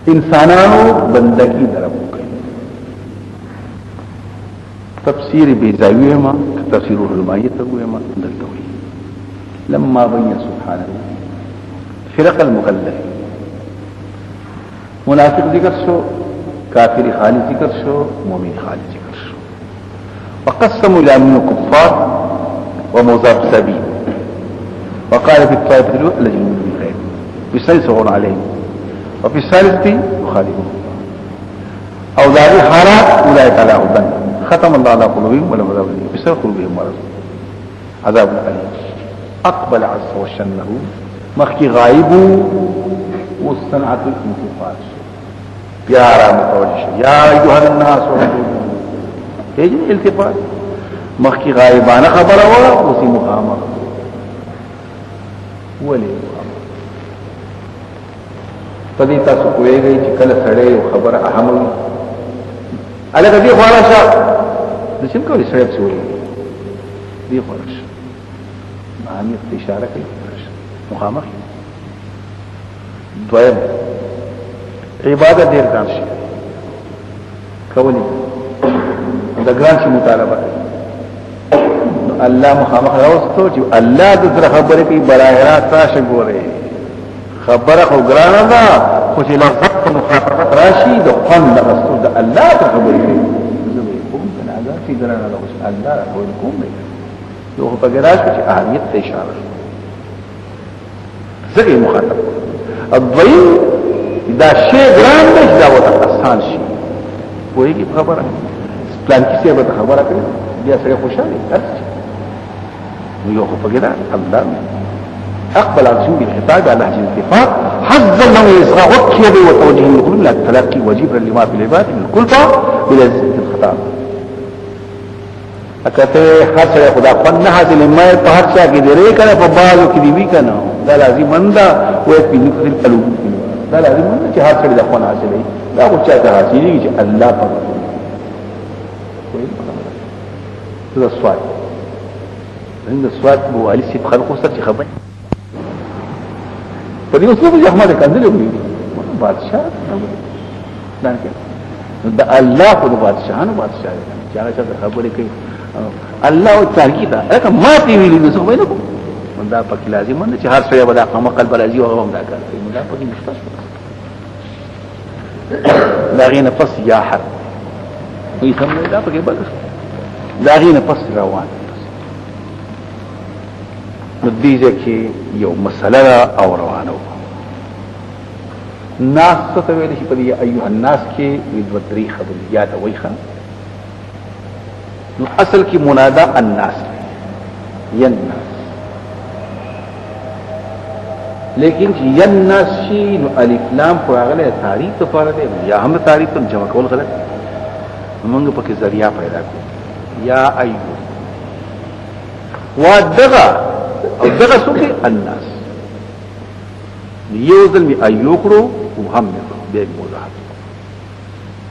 انسانانو بندگی درم کوي تفسیر بیزاوی ما تفسیر الرمایه ته ما دلته وي لما بين سبحانه فرق المكلف منافق ذکر شو کافر خالص ذکر شو مؤمن خالص ذکر شو وقسموا الى من كفار ومذبذبين وقال في الطائفه الاولى الذين من خير يسيسون عليهم وفي الثالثه يخالفون او ذلك حالات اولئك على هدى ختم الله على قلوبهم ولم يذهبوا بسبب قلوبهم مرض عذاب اليم اقبل عز وجل مخي غائب وصنعت الانتفاض پیارا متوجه یا ایها الناس هیڅ التفات مخکې غایبانه خبره وه اوس مخامخ ولې په دې تاسو کویږئ چې کله سړی یو خبره اهم وي الګ دې خواله شه د څنګه کوي سړی څه وایي دې خواله شه باندې اشاره کوي مخامخ دویم عبادت ډیر ګران شي کولی د ګران شي مطالبه الله مخامخ راوستو چې الله د سره خبرې کوي براه راست راشه ګوره خبره خو ګرانه ده خو چې لفظ مخاطبت راشي د قن د رسول د الله ته خبرې کوي زه به کوم کنه دا چې ګرانه ده چې الله راوړ کوم دی یو په ګراش کې اهمیت ته اشاره زګي مخاطب الضيق دا شی ګران دی دا وته آسان شي وایي خبره پلان کې څه به خبره کوي بیا سره خوشاله ارڅ یو خو پګدا الله اقبل على سوء الخطاب على هذه الاتفاق حظا له يصغى وكيد وتوجيه القلوب لا التلقي وجبرا لما في العباد من الكلفه بلذة الخطاب اکته هر څه خدا فن حاصل ما په هر څه کې درې کنه په بازو کې دی وی کنه دا لازم مندا وې په نقل القلوب دا لازم مندا چې هر څه د خپل حاصلې دا خو چا ته حاصلې چې الله په دا سوال عند السواد هو علي سيب خلقه سر خبر فدي اسلوب يا احمد كندل وي بادشاہ دا دا الله خو بادشاہ نه بادشاہ دی چې خبرې کوي الله او تاکید دا ما تی ویلي نو څه وینم دا پکې لازم نه چې هر څه بدا قام قلب راځي او هم دا کوي دا پکې مشتاق دا غي نفس یا حر وي ثم دا پکې بل دا غي نفس روان ندیجه کې یو مسله او روانو ناس ته ویل شي په ایه الناس کې ودري خبر یاد وایخه نو اصل کې منادا الناس یناس لیکن چې یناس شي نو الف لام په هغه تعریف ته فاره دی یا هم تعریف ته جمع کول غلط موږ پکې ذریعہ پیدا کړو یا ایو ودغه او دغه څوک الناس یو ځل می ایو کړو او هم به موضوعات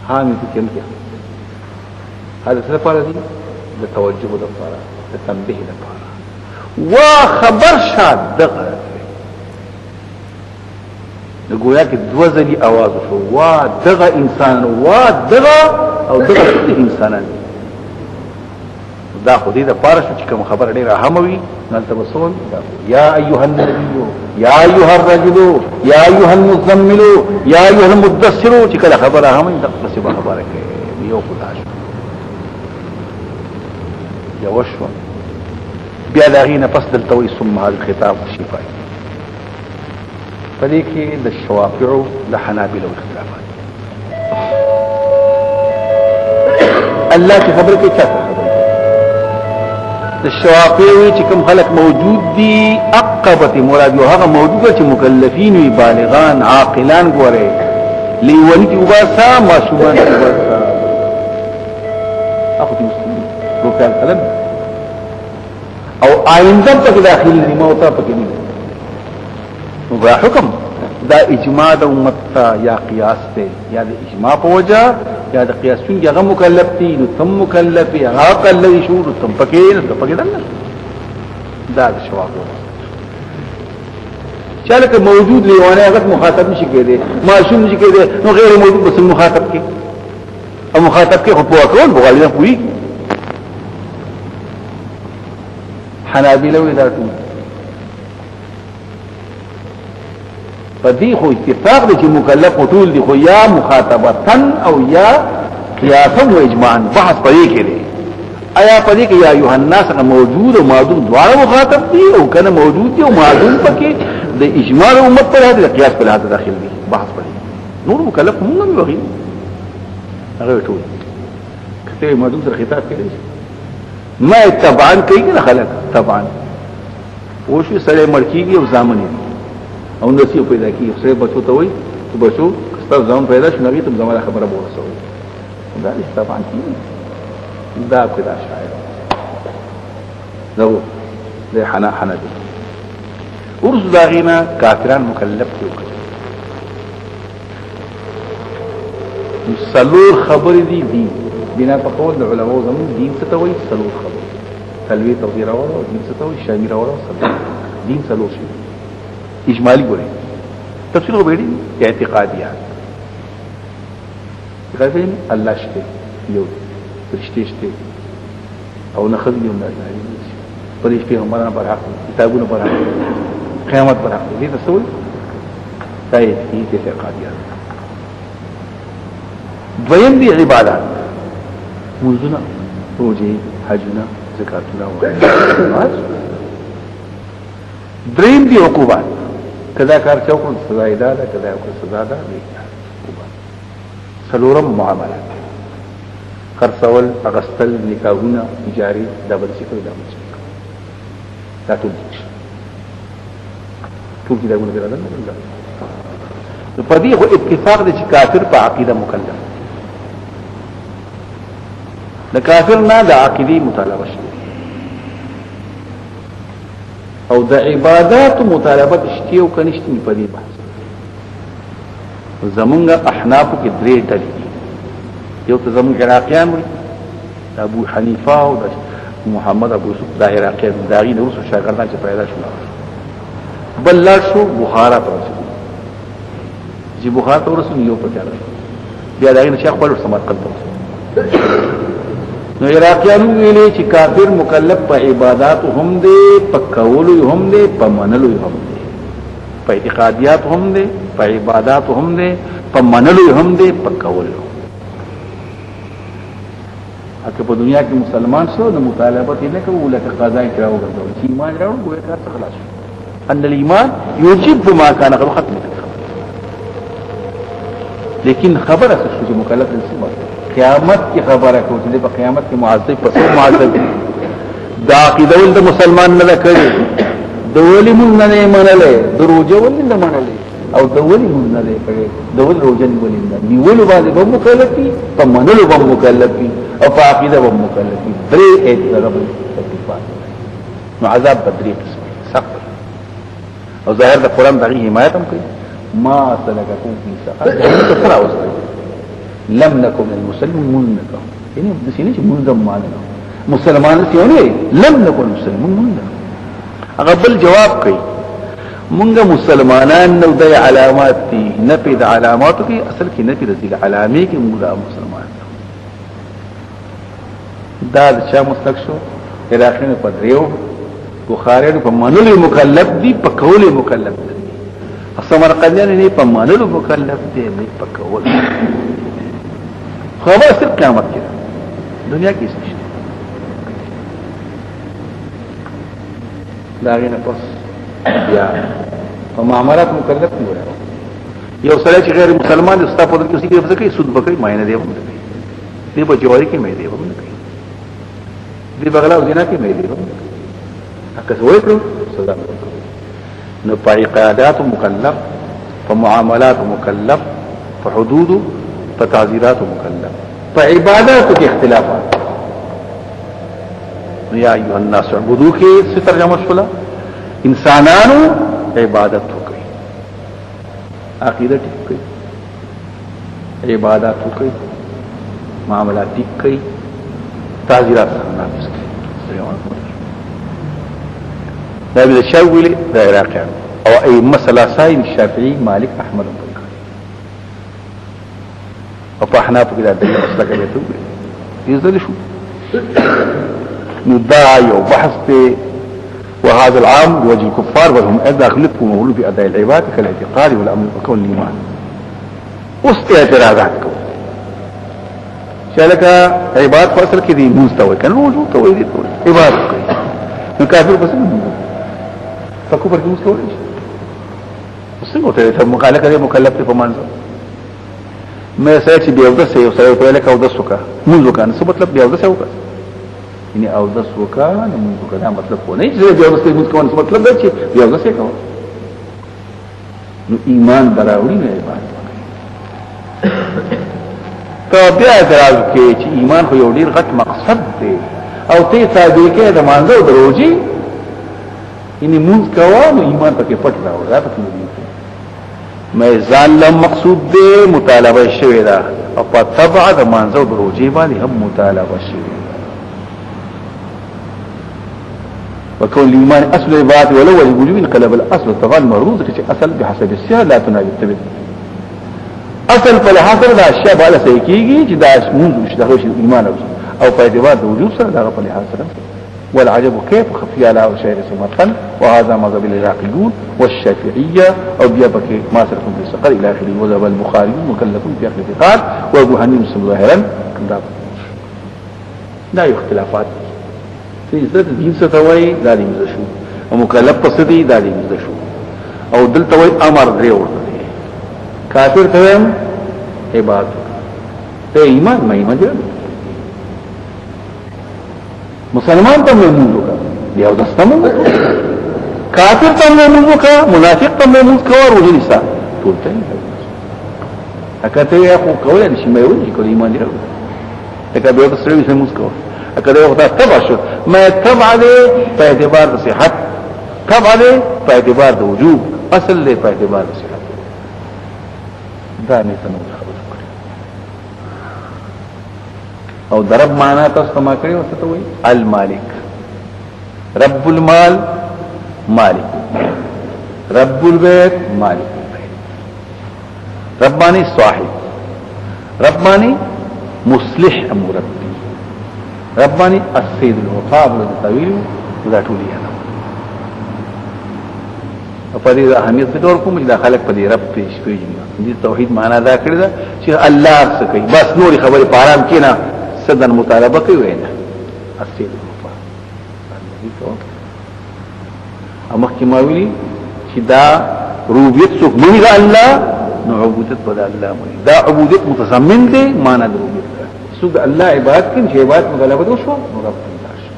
هم دې کوم کې هذا څه لپاره دي د توجه لپاره د تنبيه لپاره وا خبر شاد دغه گویا کې دوه ځلې आवाज شو وا دغه انسان وا دغه او دغه انسانان دا خو دې د پاره شو چې کوم خبر ډیره اهم وي نن تبصون یا ایها النبی یا ایها الرجل یا ایها المزمل یا ایها المدثر چې کله خبره اهم ده څه خبره کوي یو خدای یو شو بیا دا غینه پس دلته وي ثم هذا الخطاب شفاء فدې کې د شوافع د حنابلة اختلافات الله کی خبر کې څه د شوافعي چې کوم خلق موجود دي عقبت مراد یو هغه موجوده چې مکلفین وي بالغان عاقلان ګوره لیونتی وباسا معصومان وباسا اخو دې مسلمان روکان کلم او آئنده په داخل نیمه او ته پکې نه وګړه حکم دا اجماع د امت یا قیاس ته یا د اجماع په وجه یا د قیاسون هغه مکلف دي نو تم مکلف هغه کله شو تم پکې نه پکې نه دا شواب چاله که موجود لیوانه هغه مخاطب نشي کېده معصوم نشي کېده نو غیر موجود بس مخاطب کې او مخاطب کې خو په کول بغالي پوي حنابلة ودا ټول فدي خو اتفاق دي چې مکلف ټول دي خو یا مخاطبتن او یا قياسا و اجماعا بحث پدې کې دي آیا پدې کې یا یوحنا څنګه موجود او معدوم دواړه مخاطب دي او کنه موجود دي او معدوم پکې د اجماع امت پر هغه قياس په لحاظ داخل دي بحث پدې نور مکلف هم نه وي هغه ټول کته معدوم سره خطاب کړي ما طبعا کوي کنه خلک طبعا وشو سره مړکیږي او ځامنې او نصیب پیدا کیږي سره بچو ته وای ته بچو ستاسو ځان پیدا شنو ته زموږه خبره ورسوي دا طبعا کیږي دا کدا شاعر ده حنا دي ورس داغینا کافران مکلف کیو سلور خبر دي بنا په قول د علماء زمون دین څه ته وایي سلور خبر تلوی توضیح راوړو دین څه ته وایي شامل راوړو سلور دین سلور شي اجمالی ګوري تفسیر وبېړي اعتقادیات غوښتل الله شته یو رښتې شته او نه خدای یو نه دی پرې پیغمبرانو پر حق کتابونو پر حق قیامت پر حق دي څه وایي تایید دي اعتقادیات دویم دی عبادت منځونه روزي حجونه زکاتونه او دریم دی عقوبات کدا کار چوکو سزا ادا ده کدا کو سزا ده سلورم معاملات خرڅول اغستل نکاحونه تجاری دبل څه دا ټول دي دا ګونه ده نو په دې خو اتفاق دي چې کافر په عقیده مکلف د کافر نه د عقیدی مطالبه شي او د عبادت مطالبه شتي او کنيشتي په دې بحث زمونږ احناف کې درې ډلې دي یو ته زمونږ عراقیان وي ابو حنیفه او محمد ابو یوسف د عراقیان داغي نور شاګردان چې پیدا شول بل لا شو بخارا پر چې بخارا ته ورسول یو په چاره بیا داغي شیخ خپل سمارقند ته نو عراقیانو ویلي چې کافر مکلف په عبادت هم دي په کولو هم دي په منلو هم دي په اعتقادیات هم دي په عبادت هم دي په منلو هم دي په کولو اته په دنیا کې مسلمان شو د مطالبه نه کوي لکه قضا کراو ګرځول چې ایمان راوړ ګویا کار خلاص ان الايمان يجب ما كان قبل ختم لیکن خبره شو چې مکلف انسان قیامت کی خبره کو چې په قیامت کې معذب پسو معذب دا عقیده ول د مسلمان نه کړي د ولی مون نه منلې دروځه ول نه منلې او د ولی مون نه کړي د ول روزن ول نه نیول باندې به مکلفي په منلو به مکلفي او په عقیده به مکلفي درې اعتراض تکلیفات نو عذاب بدري سخت او ظاهر د قران دغه حمایت هم کوي ما سلككم في سقر تسرع وسط لم نكن المسلمون منكم يعني دسینه چې منظم معنی مسلمان سيونه لم نكن مسلمون منكم هغه بل جواب کوي مونږ مسلمانان نو د علامات دي نه په علاماتو کې اصل کې نه په رسول علامې کې موږ مسلمان دا چې مستق شو اراخینه په دریو بخاری په منلو مکلف دي په کولو مکلف دي سمرقندیان نه په منلو مکلف دي نه په کولو خبر صرف قیامت کې دنیا کې څه دا غینه پس بیا په معاملات مکلف دی یو سره چې غیر مسلمان دي ستاسو په دې کې څه کوي سود بکې ماینه دی ومنه دی په جواری کې مې دی ومنه دی بغلا او جنا کې مې دی ومنه اګه زوی کړو سلام نو په عقادات مکلف په معاملات مکلف په حدود په تعزیرات مکلف په عبادت کې اختلافات یا ایها الناس عبدو کې څه ترجمه شولا انسانانو عبادت وکړي عقیده ټیک کړي عبادت وکړي معاملات ټیک کړي تعزیرات نافذ کړي دا به شاویل د عراقیانو او ائمه ثلاثه الشافعي مالک احمد بن او په حناف کې دا دغه مسلک به ته وي یزل شو نو دا یو بحث ته وهذا العام بوجه الكفار وهم داخلتهم ومولوا في اداء العباد كالاعتقاد والامر وكون الايمان اعتراضات کو شالک عبادت فاصل کې دي مستوي کنه وجود ته وي دي عبادت کوي نو کافر بس فکو پر کې مستوي څنګه ته مقاله کوي مکلف ته پمانځه مې سره چې بیا د سې سره په لکه او د سوکا موږ وکړو څه مطلب بیا د سې وکړو یعنی او د سوکا نه موږ وکړو دا مطلب کو نه چې بیا د سې موږ کوو مطلب دا چې بیا د سې کوو نو ایمان براوړي نه عبادت ته بیا اعتراض کوي چې ایمان خو یو ډیر غټ مقصد دی او ته تابع کې د مانزه او دروځي یعنی موږ کوو نو ایمان پکې پټ راوړل دا پکې نه میزان لم مقصود دے مطالبه شوی دا او په تبع د مانزو دروجی باندې هم مطالبه شوی وكون الايمان اصل العبادة ولو وجب انقلب الاصل الطبعا مرروض چې اصل بحسب السياق لا تنافي التبد اصل په حاصل دا اشیاء بالا سيكيږي چې دا موږ مشتهو شي ایمان او په اعتبار د وجوب سره دا په حاصل والعجب كيف خفي على شيء سمطا وهذا مذهب العراقيون والشافعية او بيابك ما سلكم في السقر الى اخره وذهب البخاري مكلفون في اخر الاعتقاد وابو حنيفه ظاهرا لا اختلافات في ذات الدين ستوي لا دي مزشو ومكلف تصدي لا دي مزشو او دل توي امر دی ورته کافر تویم عبادت ته ایمان ما ایمان دی مسلمان ته موږ وکړه یو دستمو کافر ته موږ وکړه منافق ته موږ وکړه ورولې سا ټول ته اکته یې خو کولای نشي مې وایي چې ایمان دی اکه به تاسو یې موږ وکړه اکه یو تبع شو ما تبع دې په اعتبار د صحت تبع دې په اعتبار د وجوب اصل دې په اعتبار د صحت دا نه څنګه او درب معنا تاسو ما کړی او څه ته وایي المالک رب المال مالک رب البيت مالک ربانی صاحب ربانی مصلح مربي ربانی السيد الوفاء بالتويل دا ټول یې نه په دې اهمیت څه ډول کوم چې خلک په دې رب پیش پیژني دې توحید معنا دا کړی دا چې الله څه کوي بس نوري خبره په آرام کې نه سدن مطالبه کوي نه اصل الوفاء اما کما ویلي چې دا ربوبیت څوک مني دا الله نو عبودت په الله مني دا عبودت متضمن دي معنا د ربوبیت څوک الله عبادت کوي چې عبادت مغلبه وشو نو رب الله شو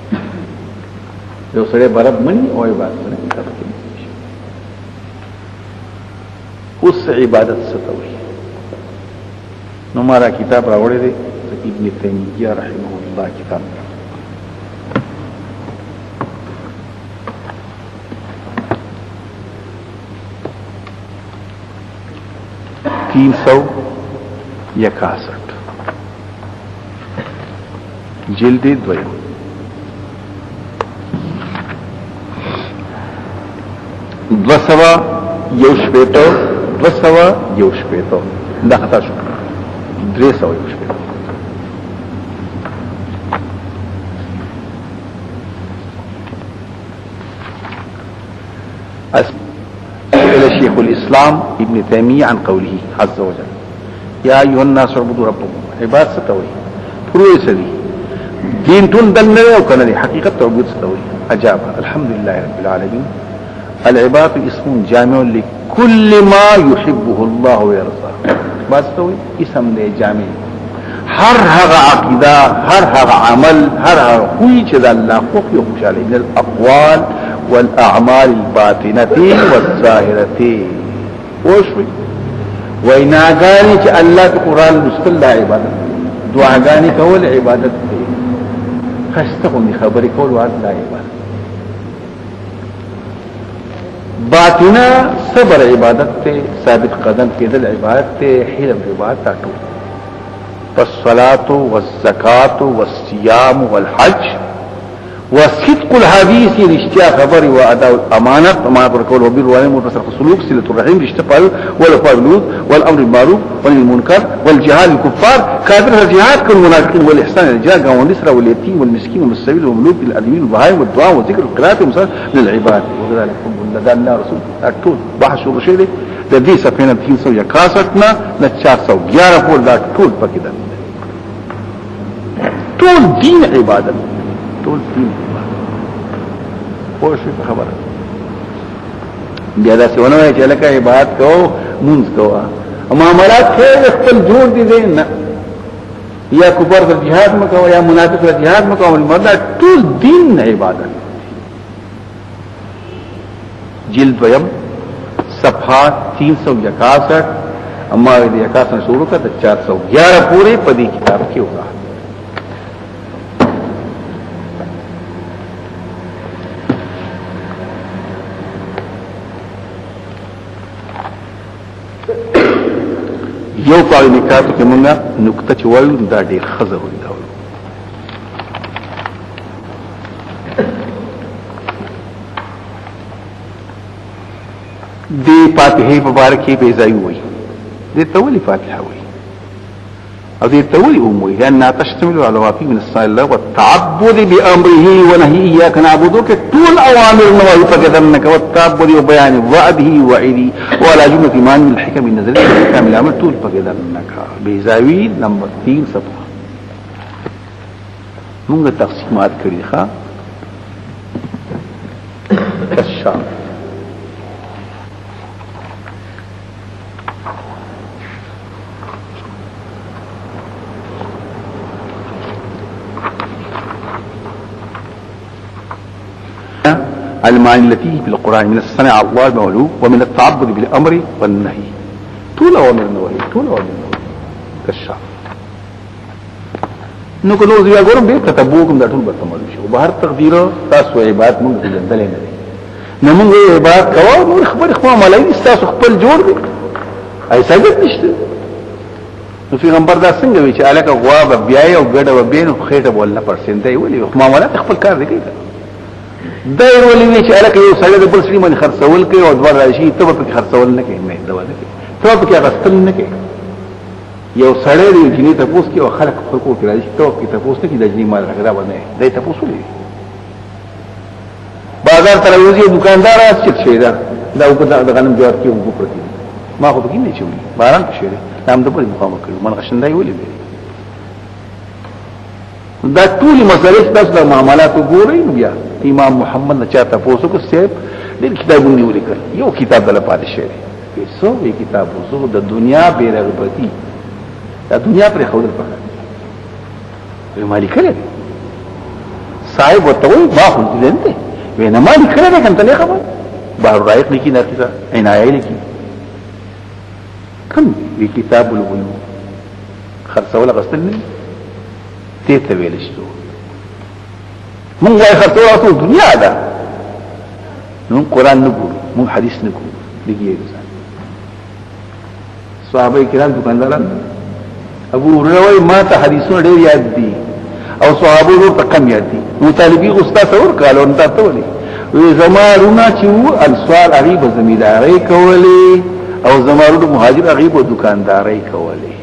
یو سره برب مني او عبادت نه کوي اوس عبادت ستوي نو مارا کتاب راوړی دی ابن تیمیہ رحمه الله کتاب 361 جلد دویم دوسوا یوشپیتو دا خطا شو 300 یوشپیتو إلى شيخ الإسلام ابن تيمية عن قوله عز وجل يا أيها الناس اعبدوا ربكم عباد ستوي فروع سدي دين تندل وكان لي حقيقة تعبد ستوي أجاب الحمد لله رب العالمين العباد اسم جامع لكل ما يحبه الله ويرضاه عباد ستوي اسم لي جامع هر هغه عقیده هر هغه عمل هر هغه خوی چې د الله خوښ یو خوشاله من الاقوال والاعمال الباطنه والظاهره وشوي ویناګانی چې الله د قران مستل عبادت دعاګانی کول عبادت دی خاصه خبرې کول او الله عبادت باطنه صبر عبادت ته ثابت قدم کېدل عبادت ته حلم عبادت ټول فالصلاة والزكاة والصيام والحج وصدق الحديث رشتیا خبر و اداء الامانت امانت ورکول و بر والدین متصل سلوک صلۃ الرحم رشتہ پالو والفضل والامر بالمعروف والنهي عن المنکر والجهاد الكفار کافر الجهاد والمنافقين والاحسان الجار والنصر واليتيم والمسكين والسبيل والملوك الادمين والبهائم والدعاء والذكر والقراءه والمصالح للعباد وذلك لدى الله رسول اكتول بحث الرشيد د دې صفحه 361 نه 411 پورې دا ټول پکې ده ټول دین عبادت ټول دین پوه شو خبره بیا دا څه ونه چې لکه عبادت کوو مونږ کوو معاملات خیر خپل جوړ دي نه یا کفر د جهاد مکو یا منافق د جهاد مکو مردا ټول دین عبادت جلد ویم صفحه 361 اما دې 61 شروع کړه 411 پورې په دې کتاب کې وګا یو پاره نکاتو کې مونږه نقطه چې وایو دا ډېر خزه وي دا دی فاتحه مبارکه به ځای وي دې تولی فاتحه وي او دې تولی وي لأنها تشتمل على وافي من الصلاة الله والتعبد بأمره ونهيه إياك نعبد كطول أوامر نواهي فقدرنك والتعبد وبيان وعده وعيده وعلى جملة إيمان من الحكم النظرية كامل العمل طول فقدرنك بزاوي نمبر 3 صفحة مونږ تقسیمات کړی ښا کشاف المعاني التي في القرآن من الصنع الله المولوك ومن التعبد بالأمر والنهي طول أوامر النواهي طول أوامر النواهي كالشعب نو که نوز بیا گورم بیر تتبوکم دا طول برتمالو شو بهر تقدیر تاسو عبادت مونږ ته جندلې نه دي نو مونږ عبادت کوو نور خبر خو ملایي تاسو خپل جوړ دي ایساګت نشته نو پیغمبر دا څنګه وی چې الکه غوا بیا یو ګډه و بین خېټه ولا پرسنټای ولي معاملات خپل کار دی کوي دای ولې چې الکه یو سړی د بل سړي باندې خرڅول کوي او دوه راشي ته په خرڅول نه کوي نه دا نه کوي ته په غستل نه کوي یو سړی دی چې ته پوس کې او خلک خلکو کې راځي ته په تاسو کې د جنې مال راغلا باندې دای ته پوسو لري بازار ته راوځي دکاندار چې څه دا د غنم جوړ کې وګ پرتی ما خو بګینې چوي باران شه نام د په مقام کړو من غشندای ولې دا ټول مسلې تاسو د معاملات وګورئ بیا امام محمد نه چاته پوسو کو سیب ډېر کتابونه ولیکل یو کتاب د لپاره شعر پیسو یو کتاب وسو د دنیا بیرغبتی دا دنیا پر خول پکړه وی مالک کړه صاحب وتوي ما خو دې نه وینا مالک کړه کوم ته خبر بهر رایق لیکي نه کیسه عنایه لیکي کوم وی کتاب البلو خرڅول غسل نه ته ته ویل شو مونږ وايي خطوه دنیا ده نو قران نه ګورو مونږ حدیث نه ګورو لګي صحابه کرام دکانداران ابو هريره ما ته حدیثونه ډېر یاد دي او صحابه ورته کم یاد دي نو طالبي استاد اور کالو انت ته ولي وی زمارونه چې انصار غریب زمینداري کولې او زمارونه مهاجر غریب دکانداري کولې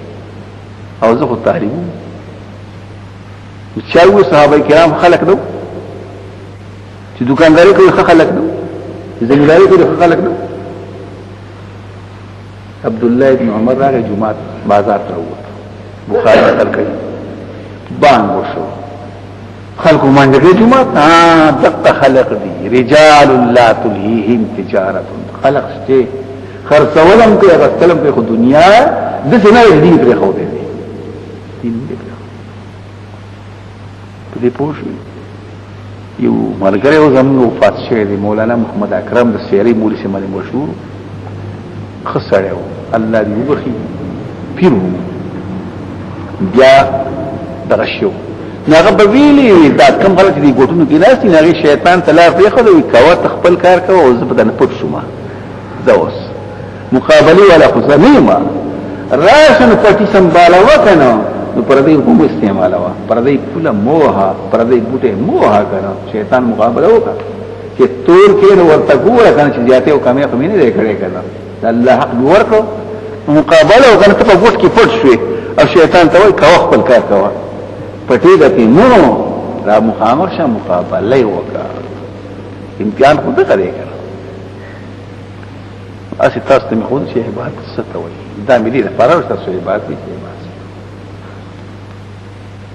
او زه خو طالبو چاوي صحابه کرام خلق دو چې دکانداري کوي خلق دو چې زمینداري کوي خلق دو عبد الله بن عمر راغی جمعه بازار ته ووت بخاری نقل کوي بان وشو خلق منځه جمعه دقه خلق دي رجال لا تلهيهم تجاره خلق شته خرڅولم کوي غسلم کوي خو دنیا د څه نه دي پرې خو دي دې پوښي یو مرګره او زموږ وفات شوی دی مولانا محمد اکرم د سیری مولوی سیمه مشهور خسړیو الله دې وبخي پیرو بیا دغه شو ناغه بویلی دا کم غلط دي ګوتونو کې ناس نه شیطان تلاف یې خو دوی کاوه خپل کار کوي او زبد نه پټ شوما زوس مقابله ولا خزنیما راشن پټي سمبالا وکنه نو پردې هم استعمال وا پردې پوله موها پردې بوټه موها کنه شیطان مقابله وکړه چې تور کې ورته ګوره کنه چې جاته او کمه خو نه لري کړي کنه الله حق ورکو مقابله وکړه ته په ګوت کې پټ شوې او شیطان ته وایي کاوه خپل کار کاوه پټې دتی نو را مخامخ شه مقابله وکړه امتحان خود کوي کنه اسی تاسو ته خود شي عبادت ستوي دا ملي ده فرار تاسو عبادت دي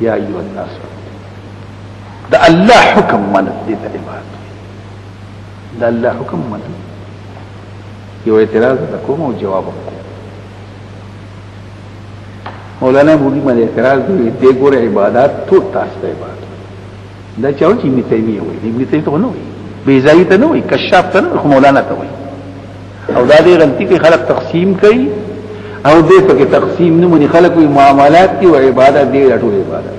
یا ایو الناس دا الله حکم من دې د عبادت دا الله حکم من یو اعتراض کوم او جواب مولانا بوډي باندې اعتراض دی دې ګوره عبادت ټول تاسو ته عبادت دا چاو چې می تیمیه وي دې تیمیه ته نو وي بیزایی ته نو وي کشاف ته نو مولانا ته وي او دا دې غلطي کې خلق تقسیم کوي او دې په کې تقسیم نه مونږ خلق وي معاملات دي او عبادت دي ټول عبادت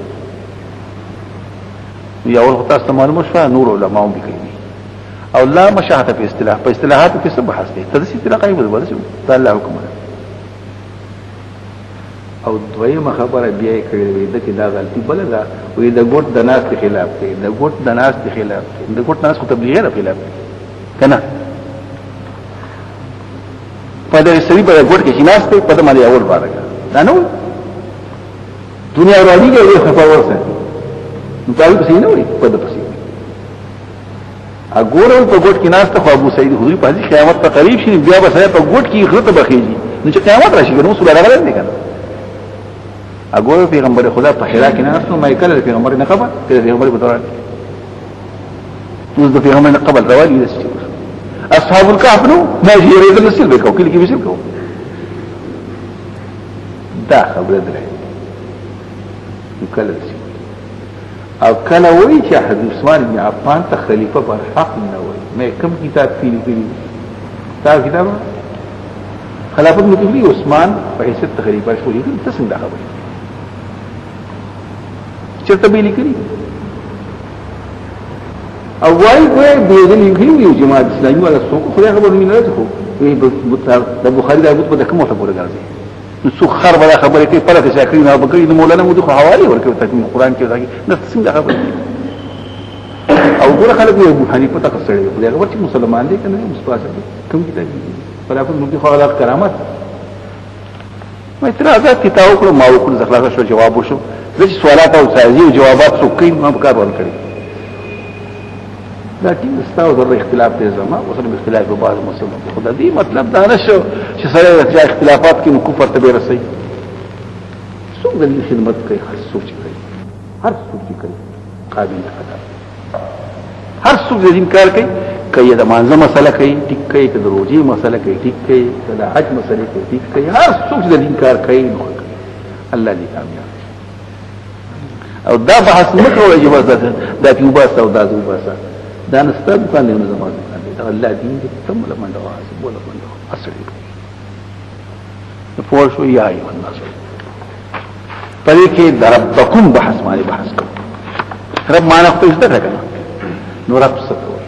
یا اول تاسو معلومه شو نور علماء هم کوي او لا مشاهده په اصطلاح په اصطلاحات کې څه بحث دي تدسي اصطلاح کوي بل شو تعالی حکم او دویمه خبره بیا کړې وي د کې دا غلطي بل دا وي د ګوت د ناس خلاف دی د ګوت د ناس خلاف دی د ګوت ناس خو تبلیغ نه خلاف کنه په دې سړي په ګوت کې ناس ته په دمه اول بارګه دا نو دنیا ورانی کې یو خبر ورسره نو تاسو څه نه وي په دې پسې اګورل په ګوت کې ناس ته ابو سعید خدری په دې قیامت ته قریب شي بیا به سره په ګوت کې غلطه بخیږي نو چې قیامت راشي نو سره راغلی نه کنه اګور پیغمبر خدا په حرا کې ناس نو مې کله پیغمبر نه خبر کله پیغمبر په دوران نو د پیغمبر نه قبل روالي دي اصحاب الكهف نو ما هي ريد النسل بكو كل کې بيسل کو دا خبره ده کله او کله وایي چې حضرت عثمان بن عفان ته خلیفہ پر حق نه وایي مې کوم کتاب کې لیکلي دا کتاب خلافت متولی عثمان په حیثیت خلیفہ شو لیکل څه څنګه خبره چرته به لیکلي او وای به دې لیکلي یو جماعت اسلامي ولا څوک خو خبر نه نه څه وي د بخاری د ابو په کومه خبره راځي نو څو خرب ولا خبره کوي پر کې شاکرین او بکری د مولانا مو د حواله ورکوي تکمیل قران کې راځي نو څنګه خبره او ګوره خلک یو ابو حنیفه ته کسړي خو هغه چې مسلمان دي کنه مصطفی کوم کتاب پر خپل نوم خو خلق کرامت ما اعتراضات کتاب کړو ما وکړ ځخلاص شو جواب وشو د سوالات او سازي او جوابات څوک کوي ما په کار ورکړي دا ټیم استاو د اختلاف د زما او سره اختلاف په بعض مسلمان خدای دې مطلب دا نشو چې سره د اختلافات کې کفر ته رسي څوک د خدمت کوي هر څوک کوي هر څوک کوي قابل خطر هر څوک د انکار کوي کله د مانزه مسله کوي ټیک کوي کله د روزي مسله کوي ټیک کوي کله د حج مسله کوي ټیک کوي هر څوک د انکار کوي نو الله دې کامیاب او دا بحث مکو چې بس دا کیوبا او دا زوباسا دا نستاد باندې نه زموږ دا الله دین دې تم له منډه واسه بوله منډه اصلي په شو یا ایو الناس پدې کې ربکم بحث باندې بحث کوو رب معنا خو څه ده کنه نو رب څه کوي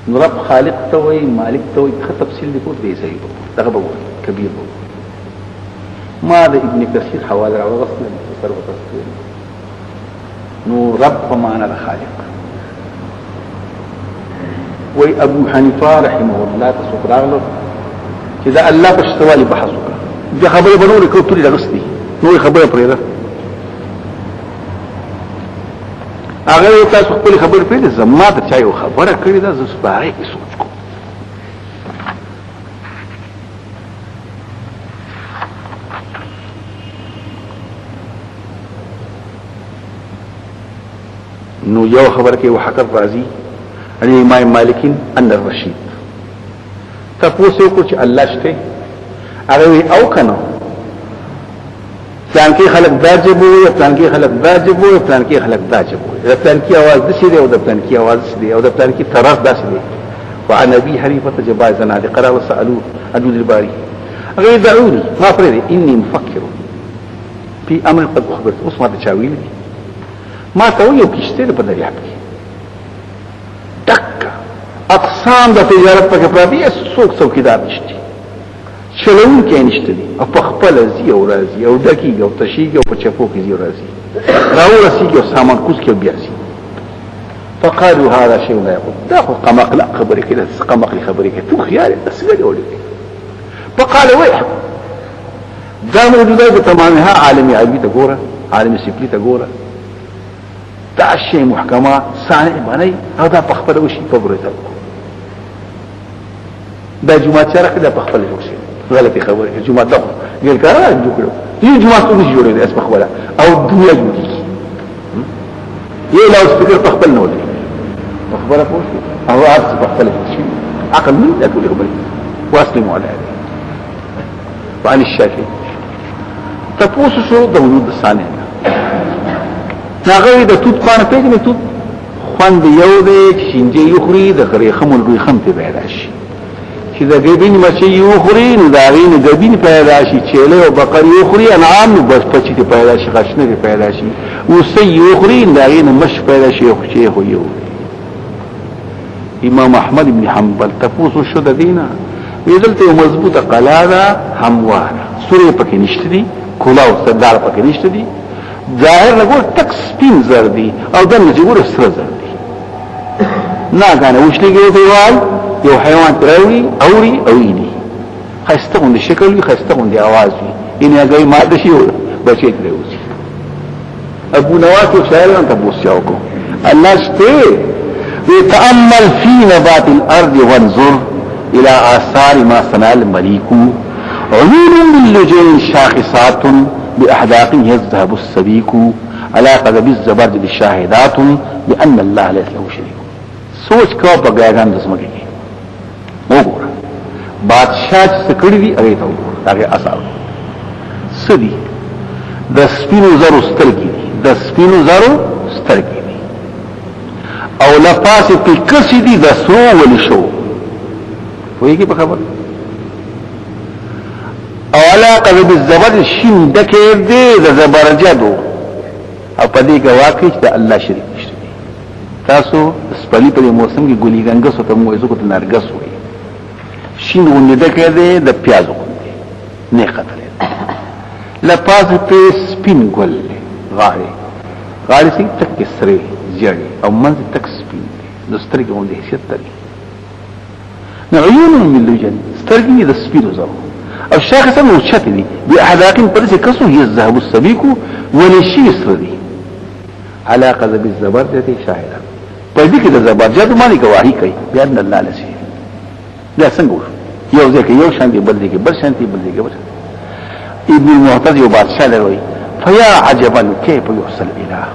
نو رب خالق ته وي مالک ته وي څه تفصیل دې کو دې صحیح دغه به کبیر به ما د ابن کثیر حواله راوغسل سر وتفسیر نو رب په معنا د خالق وی ابو حنیفه رحمه الله تسقراغلو چې دا الله په شتوالي بحث وکړه د خبره بنور کو توري لغستي نو خبره پرې ده هغه تاسو خپل خبر پرې ده زما ته چا یو خبره کړې ده زه سپاره کې سوچ کوم نو یو خبر کې وحکر راضي ان امام مالکین ان الرشید تاسو کو چې الله شته هغه او کنه پلان کې خلق واجب وي پلان کې خلق واجب وي پلان کې خلق واجب وي د پلان کې आवाज د شي او د پلان کې आवाज دي او د پلان کې طرف داسې دي وعن ابي حنيفه جبازنا لقرا وسالوا ادود الباري غير دعوني ما فريد اني مفكر في امر قد اخبرت اسمع تشاويل ما تويو کشته په دریاب کې اقسام د تجارت په پردي څوک څوکیدار نشته چلون کې نشته دي او په خپل ازي او راځي او دقیق او تشیګ او په چپو کې زی راځي راو رسیږي او سامان کوس کې بیا سي فقالوا هذا شيء لا يقول دا قمق لا خبري كده قمق لي خبري كده تو خيار اسغد اولي فقال ويح دا موجوده بتمامها عالمي عربي تقوره عالمي سفلي تقوره دا شيء محكمه صانع بني هذا بخبر وشي فبرته دا جمعه شرک دا بخبر وشي غلطي خبره جمعه ده غير کارا جوړو دي جمعه څه جوړې ده اسمه خبره او دنیا جوړي یې لاو سپیکر بخبر نه ولي خبره پوښتنه او عکس بخبر شي عقل من لا تقول خبره واسلموا على هذه وعن الشافعي تپوس شو د وجود ثاني ناغوی د توت خوانه پیژنې توت خوان دی یو دی شینجه یخري د غری خمل روی خمته پیدا شي چې د غبین مچي یخري نو دا غین غبین پیدا شي چيله او بقر یخري انعام نو بس پچی ته پیدا شي غشنه پیدا شي او سي یخري دا غین مش پیدا شي خو چي خو یو امام احمد ابن حنبل تپوس شو د دینه ویدلته مضبوطه قلاده همواره سورې پکې نشته دي کولاو سردار پکې نشته دي ظاهر لګور تک سپین زر دي او دنه چې ګور سره زر دي نه غانه وشلګي دیوال یو حیوان تراوي اوري او اینی خسته غوندي شکل وي خسته غوندي आवाज وي ان هغه ماده شي بچی تروي ابو نواس شاعر انت بوسياوكو الله شته ويتامل في نبات الارض وانظر الى آثار ما صنع المليك عيون باللجين شاخصات بأحداق يذهب السبيك على قذب الزبرجد الشاهدات بأن الله ليس له شريك سوچ کو بغاګان دسمګي وګوره بادشاہ سکړی دی هغه ته وګوره هغه اثر سدي د سپینو زرو سترګي د سپینو زرو سترګي او لپاسه په کسي دي د سرو ول شو وایي په خبر او علاقه بالزبر شین دکې دې د زبرجدو او په دې کې واقع چې الله شریک نشته تاسو سپلی په موسم کې ګلي ګنګس او ته مو یزو کو نرګس وي شین ونې دکې دې د پیازو نه خطر لپاس په سپین ګل غاړي سي تک سره زیړي او منځ تک سپین د سترګې باندې حیثیت لري عيون من لجن سترګې د سپینو زرو او شاخصا وشته دي باحداق پرسه کسو يذهب السبيك ولشي سردي علاقه بالزبرجد شاهدا په دې کې د زبرجد باندې گواہی کوي بیان الله لسی دا څنګه یو ځکه یو شان دي بل دي بل شان دي بل دي بل ابن المعتز یو بادشاہ لوي فيا عجبا كيف يحصل الاله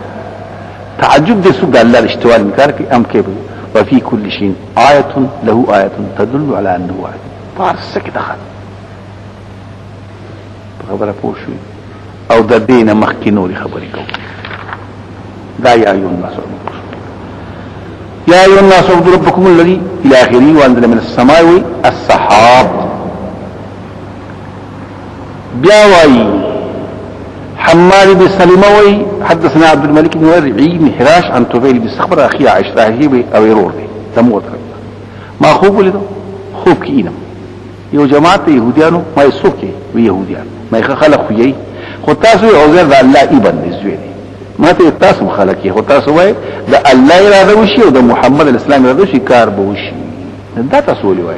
تعجب دې سو د الله اشتوال انکار کوي ام كيف وفي كل شيء آية له آية تدل على أنه واحد فارسك دخل خبره پوښوي او د دینه مخکینوري خبرې کوي دا یا ایون الناس يا أيها الناس اعبدوا ربكم الذي إلى آخره وأنزل من السماء السحاب بياوي حماد بن سلمة وي حدثنا عبد الملك بن ربيعي بن حراش عن طفيل بن صخر أخي عائشة هي أو يرور تموت ما خوب ولده خوب كينم یو جماعت يهوديانو ما يسوق ويهوديان ما خلق خويي خو تاسو عزير ده الله ابن زوي ما ته تاسو خلق خو تاسو وای ده الله اراده وشي او ده محمد الاسلام اراده وشي کار به وشي دا تاسو وای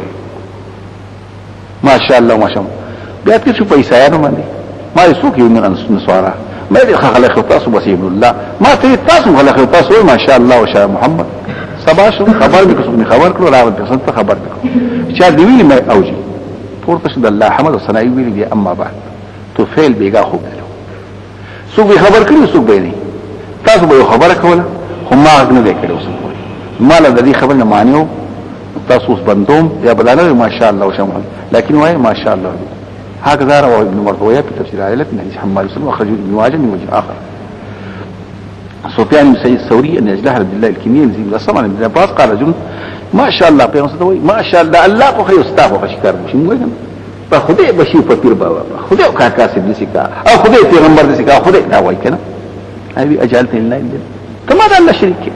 ما شاء الله ما شاء الله بیا ته شو پیسایانو باندې ما يسوق یو من نسوارا ما دي خلق تاسو بس ابن الله ما ته تاسو خلق تاسو ما شاء الله وشاء محمد سباشو خبر بكم خبر کړو راو څنګه خبر بكم چې دی ویلي ما اوجي پورته شد الله حمد او ثنائی ویلي دي اما بعد تو فعل بیگا خوب دلو سوق خبر کړی سوق به نه تاسو به خبره کوله هم ما نه وکړو سوق مال د دې خبر نه مانیو تاسو بندوم یا بدانه ما شاء الله وشمل لكن وای ما شاء الله هكذا رواه ابن مرضويه في تفسير عائله من حديث حماد بن واخرجه ابن واجد من وجه اخر سفيان بن سعيد الثوري ان اجلاه عبد الله الكنيه نزيل الصمان بن عباس قال رجل ما شاء الله پیغمبر صلی ما شاء الله الله خو خو استاف خو شکر مشي موږ په خدای بشي په پیر بابا خدای کا کاسب دي سکا او خدای پیغمبر دي سکا خدای دا وای کنه هاي اجلت لله كما ده الله شريك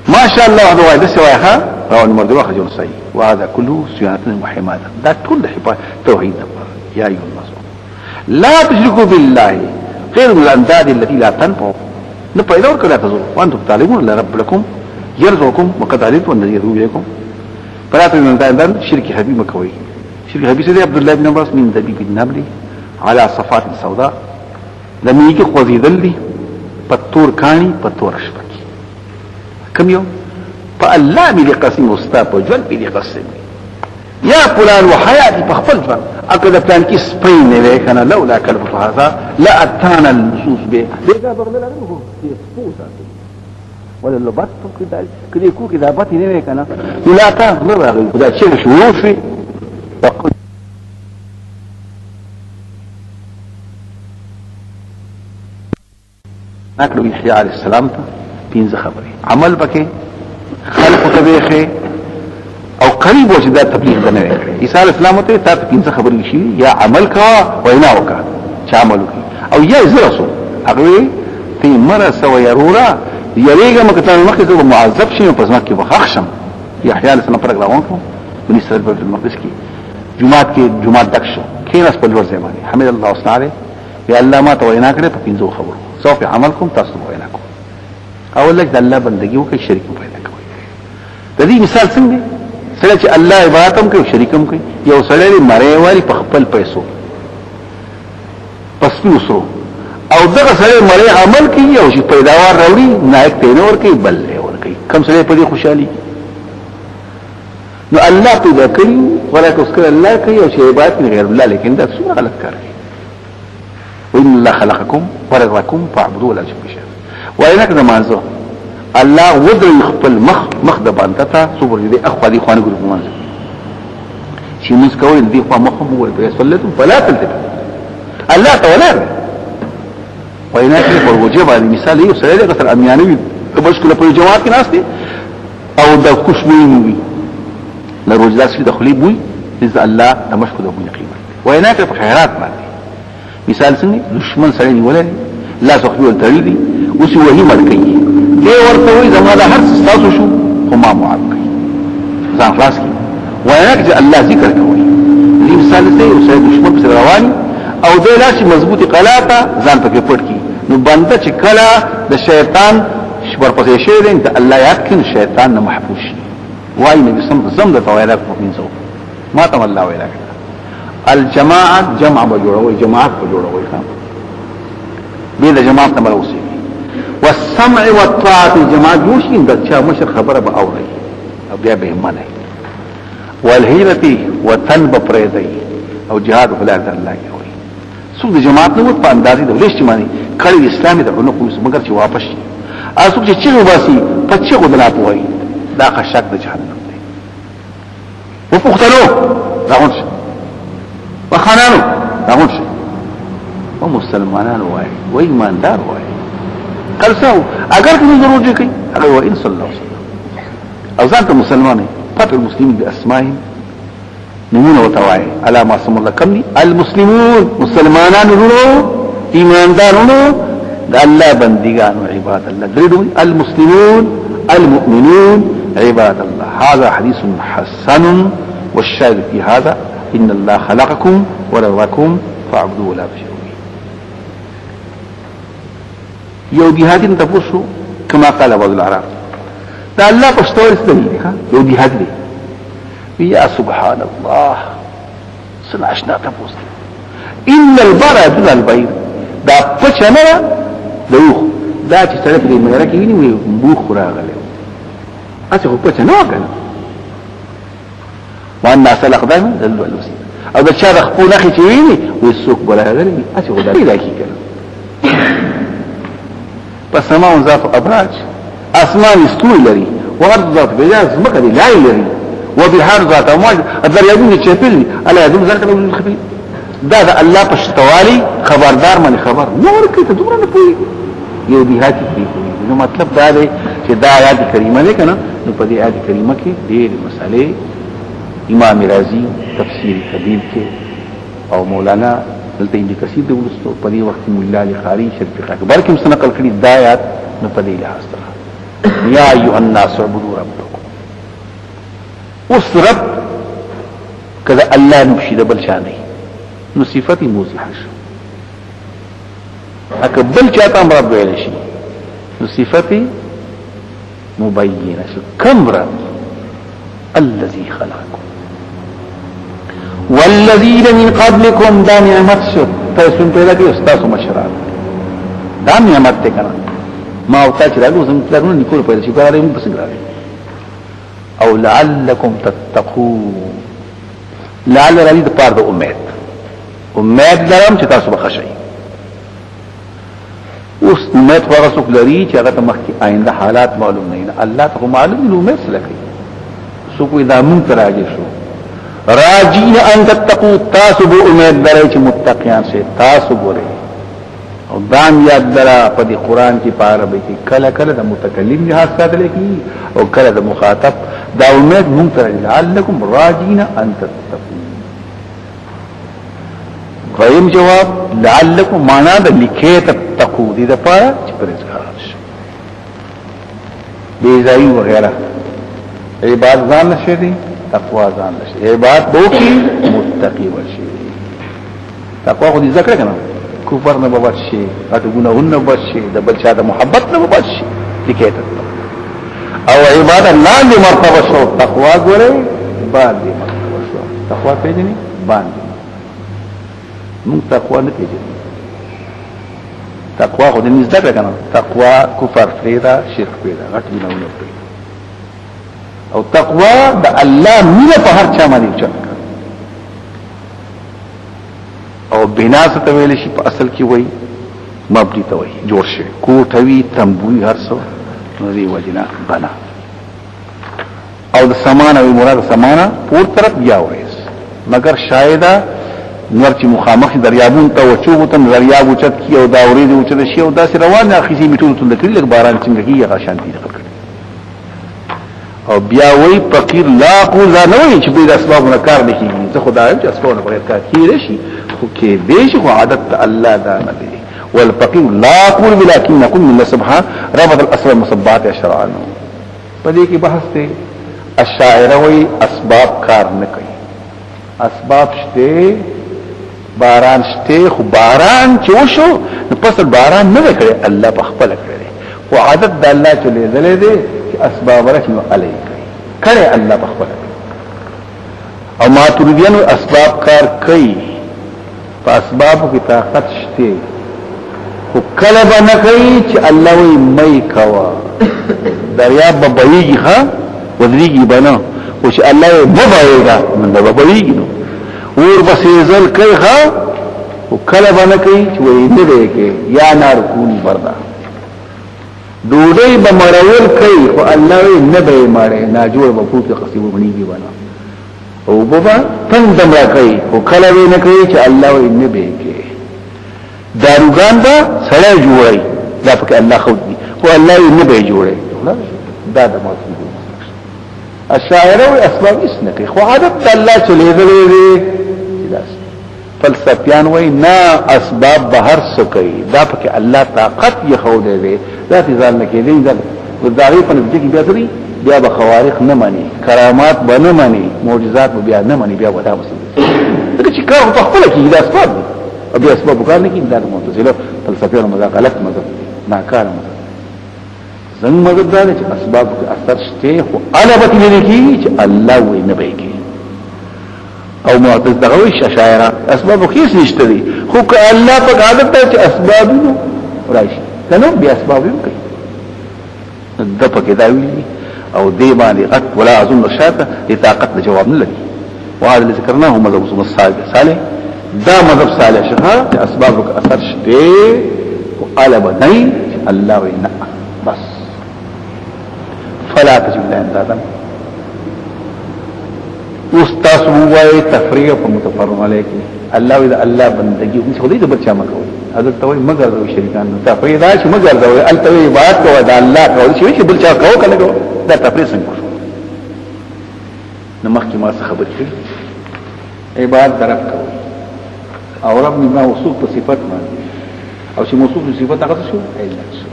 ما شاء الله هذا وای د سوای ها رواه المردوي خرج الصحيح وهذا كله صيانة وحماية دا كل حفاظ توحيد يا أيها الناس لا تشركوا بالله غير من الأنداد التي لا تنفع نفع ولا تزور وأنتم تعلمون أن رب لكم يرزقكم وقد علمتم أن يرزقكم إليكم فلا تشركوا بالله شرك حبيب مكوي شرك حبيب سيدي عبد الله بن عباس من دبيب النمل على صفات سوداء لم يجي خوزي ذلي پتور کانی پتور شپکی کم یو پا اللہ میلی قسم استا پا جوان میلی قسم یا پلان و حیاتی پا خفل جوان اکد پلان کی سپین نیوے لولا کلب فحاسا لا اتانا النصوص بے دیگا بغلل اگرو دی سپوسا ولا لو بات کدی کو کدا باتی نیوے کنا لا اتانا بغلل اگرو کدا چیر شروفی وقل ناکلو یحیی علیہ السلام تا پینز خبری عمل بکے خلق تبیخے او قریب وچ دا تبلیغ دنوے کرے عیسیٰ علیہ السلام تے تا پینز خبری شوی یا عمل کوا وینا وکا چا عملو کی او یا ازرسو اگوی تی مرسا و یرورا یریگا مکتان المقدس و معذب شیم پس مکی بخخشم یحیی علیہ السلام پر اگلاوان کو بنی صدر بیت المقدس کی جماعت دکشو کینس پلور زیمانی حمد اللہ وصنا علیہ یا اللہ ما تا وینا کرے پا پینزو خبرو سوف عملكم تصدق وينكم اول لك ده الله بندگی وکي شریک پیدا کوي د دې مثال څنګه سره چې الله عبادتم کوي شریکم کوي یو سړی مړی والی په خپل پیسو پس وسو او دغه سړی مړی عمل کوي او چې پیداوار راوړي نایک تینور کوي بل ور کوي کم سړی په دې خوشحالي نو الله پیدا کوي ولکه اوس کله الله کوي او چې عبادت غیر الله لیکن دا څه غلط کار کوي وإن الله خلقكم ورزقكم فاعبدوه ولا تشركوا شيئا وإنك زمانزو الله ودر يخبل مخ د باندتا صبر دي اخوا دي خوانه ګرو مانځ شي موږ کوي دي خوا مخ مو ول په صلته فلا تلتفت الله تعالی وإنك وجب على مثال یو سره د غسر امیانوي مشکل په جماعت کې ناس دي او د خوشبوئی وي لروجداس کې دخلي بوي اذا الله د مشکل د بوي قیمت وإنك په خیرات باندې مثال څنګه دشمن سره نیولای لا سخوي تړي دي اوس وਹੀ مړ کوي دی ورته وي زموږه هر څه تاسو شو خو ما معاف کوي ځان خلاص کی وایي الله ذکر کوي دې مثال څه یو سره دشمن سره رواني او د لاسي مضبوطي قلاته ځان پکې پټ کی نو بنده چې کله د شیطان شبر پسې شي دې ته الله یاد کړي شیطان نه محفوظ شي وایي نبی زم د توایلا په پینځو ما ته الله ویلا الجماعت جمع بجوړوي جماعت بجوړوي خام به د جماعت نه مروسي والسمع والطاعه جماعت جوشين د چا مشر خبره به اوري او بیا به منه والهيبه وتنب پرېدي او جهاد فلا الله کوي څو د جماعت نو په اندازې د اجتماعي کړي اسلامي د عنق مگر چې واپس شي اسو چې چیرې واسي پچې غدلا پوي دا خشک د جهنم دی وپختلو راغون شي وخانانو راغون شي او مسلمانانو وای ایماندار وای قلساو اگر کوم ضرورت کوي هغه وای ان صلی الله علیه وسلم او ځانته مسلمانې فتح المسلمين باسمائهم نمونه وتوای على ما سم الله كمني المسلمون مسلمانان ورو ایماندارونو د الله بندگانو عباد الله درېدو المسلمون المؤمنون عباد الله هذا حديث حسن والشاهد في هذا ان الله خلقكم ورزقكم فاعبدوه ولا تشركوا یو جهادین تاسو کما قال بعض العرب دا الله پښتور استدلی یو جهاد دی یا سبحان الله سنعشنا تاسو ان البر دل البير دا پچنه دوخ دا چې سره په مېره کې ویني بوخ راغله اته په پچنه وکړه وان سلق دائما دل الوسيله او دا چا خپل اخی چې ویني وسوک براغله اته خدای راکی کړه فسماء ذات ابراج اسمان استوي لري وارض ذات بجاز مكه دي لا لري وبحار ذات امواج الدريابين چپل الا يذم ذلك من الخبير دا الله پشتوالي خبردار من خبر نور کې ته دومره نه پوي یو دیهات کې نو مطلب دا دی چې دا آیات کریمه ده کنه نو په دې آیات کریمه کې ډېر مسالې امام رازي تفسیر کبیر کې او مولانا دلته ابن کثیر د ولستو په دې وخت مولا علی قاری شریف اکبر کې مستنقل کړي د آیات نو په دې لحاظ سره یا ایها الناس اعبدوا ربکم اوس رب کذا الله نمشي د بل چا نه نو صفت موضحه شو اکه بل چاته امر رب ویل شي نو صفت مبینه شو کم رب الذي خلقكم والذين من قبلكم دا نعمت شو تاسو پیدا کی استاد مشران دا نعمت ته کنه ما او تا چې راغلو څنګه پلانونه نکول پیدا شي کارای موږ څنګه راغلي او لعلكم تتقون لعل راځي د پاره د امید لرم چې تاسو به خشئ اوس امید هغه څوک لري چې هغه ته مخکې آینده حالات معلوم نه نه الله ته معلوم دی امید سره کوي څوک اذا مونږ راځي شو راجین ان تتقوا تاسو به امید لرئ چې متقیان شئ تاسو ګورئ او دام یاد درا په دې قران کې په عربي کې کله کله د متکلم لحاظ ساتل کی او کله د مخاطب دا امید مونږ ته لعلکم راجین ان تتقوا غیم جواب لعلکم معنا د لکه تتقوا دې د پاره چې پرېزګار شي دې ځای وغیرہ عبادت ځان نشي دي تقوا ځان نشي عبادت بوکي متقی وشي تقوا خو دې ذکر کنه کفر نه بچي اته ګناهونه بچي د بل چا د محبت نه بچي لکه او عبادت لاندې مرتبه شو تقوا ګوره باندې مرتبه شو تقوا پیژني باندې مونږ تقوا نه پیژنو تقوا خو دې نږدې کنه تقوا کفر فریدا شرک پیدا غټ ګناهونه پیدا او تقوا د الله مینه په هر چا باندې چک او بنا څه ویل شي په اصل کې وای مبني ته وای جوړ شي کوټوي تنبوي هر څو نو دی وجنا بنا او د سمانه وی مراد سمانه پور طرف بیا ورس مگر شایدا نور چې مخامخ دریابون ته وچوغتن دریاب وچت کی او دا ورید وچت شي او داس روان اخیزي میټول تل کړي لک باران څنګه کیږي غشانتي کړي او بیا وی فقیر لا قول نه وی چې به اسبابونه کار نه کیږي زه خدای چې اسبابونه بغیر کار کیږي شي خو کې دیش خو عادت الله دا نه دی والفقير لا قول ولكن نكون من سبحان ربط الاسباب المصبات اشرعا پدې کې بحث ته الشاعر وی اسباب کار نه کوي اسباب شته باران شته خو باران چې وشو نو پس باران نه کړي الله په خپل کړي خو عادت د الله چې لیدلې دي چې اسباب رحم علی کړي الله په خپل او ما تريدين اسباب کار کوي په اسبابو کې طاقت شته خو کله به نه کوي چې الله وي مې کوا دریاب به بهيږي ها ودريږي بنا او چې الله یې مبایګا من به بهيږي نو اور بسې زل کوي ها او کله به نه کوي چې وي نه دی کې یا نار کون بردا دوی به مرول کوي خو الله یې نه به ماره نه جوړ به پوت قصيبه بنيږي بنا او بابا تندم را کوي او کله وی نه کوي چې الله وي نه به کې داروغان با سړی جوړي دا پکې الله خو دي او الله یې نه به جوړي دا د موجود الشاعر او اسباب اسنه کوي خو عادت الله چلے دی فلسفیان وای نه اسباب به هر څه کوي دا پکې الله طاقت یې خو دی ذات ځان نه کې دی ځل وداغي په دې کې بیا دري بیا به خوارق نه مانی کرامات به نه مانی معجزات به بیا نه مانی بیا ودا مسله دغه چې کار په خپل کې د اسباب او بیا اسباب کار نه کې د معتزله فلسفیانو مذاق غلط مذهب ناکار مذهب څنګه مذهب دا چې اسباب کې اثر شته خو علامت لري کې چې الله وي نه به کې او معتزله او شاعره اسباب خو نشته دي خو که الله په عادت ته چې اسباب نو راشي کنه بیا اسباب یې کوي د پکې دا ویلي او دی باندې قط ولا اظن شاته لطاقت جواب نه لګي وهذا اللي ذكرناه مذهب صالح دا مذهب صالح شها اسبابك اثر شته وقال بني الله وإنا بس فلا تجب الله اندادا استاذ وای تفریق په متفرم علیکی الله اذا الله بندگی اوس خدای ته بچا مکوي حضرت توي مگر د شریکان ته پیدا چې مگر دا التوي عبادت کوي دا الله کوي چې بل چا کوي کنه دا تفریق څنګه نو مخکې ما څه خبر کړی عبادت درک کوي او رب ما وصوف په صفات باندې او چې موصوف په صفات هغه شو علت شو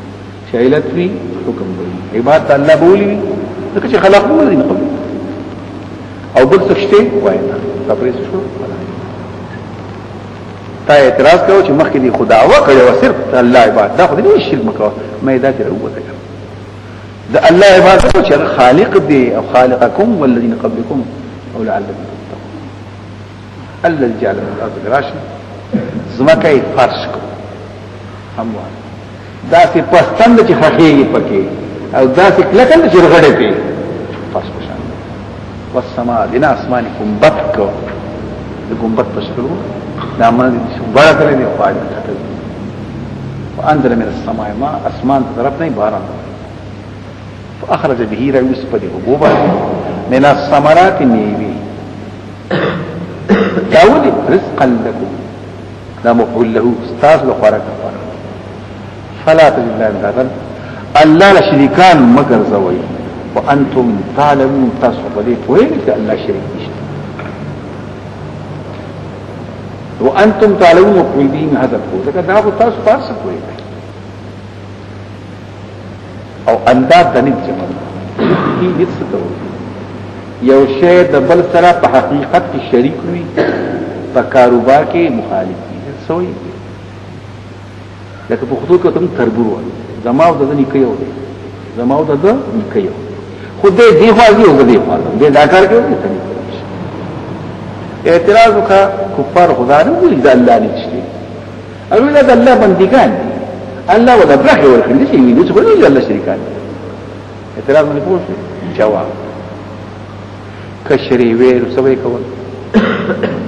چې علت وی حکم دی عبادت الله بولی دغه چې خلق مو دي قبل او بل څه وای نه تپریس شو تا اعتراض کوي چې مخکې دی خدا وکړي او صرف الله عبادت دا خو دې شرک مکو مې دا ته وروته دا الله عبادت چې خالق دی او خالقکم والذین قبلکم او لعلکم تتقون الذي جعل الارض فراشا زمکه فرش کو هموار دا سي پستند چې خخېږي پکې او دا سي کلکل چې رغړې پی فرش پشان والسماء دنا اسمان گنبد کو د گنبد پشکلو دا من دې بڑا کړی دی خواج ته وانزل من السماء ماء اسمان طرف نه باران فاخرج به رئيس بدي حبوبا من الثمرات ميوي داود رزقا لكم لا مفعول له استاذ لخوارك فلا تجد الله اندادا الله لشريكان مگر زوي وانتم تعلمون تصفدي وين الله شريك نشته وانتم تعلمون مفعول به هذا القول لك داو تاسو فارس کوي او انداز د نت جمع کی هیڅ څه یو شی د بل سره په حقیقت کې شریک وي په کاروبار کې مخالف دي سوې لکه په خطوط کې تم تربور و زما او د نیکه یو دی زما او د نیکه یو خو دې دی خواږي او دې خواږي دې دا کار کوي ته اعتراض وکړه کفار خدا نه ویل دا الله نشته او دا الله بندګان الله ولا برخه ورکړي چې ویني څه کوي الله شریکان اعتراض نه پوښتنه جواب کشری ویر سوي کول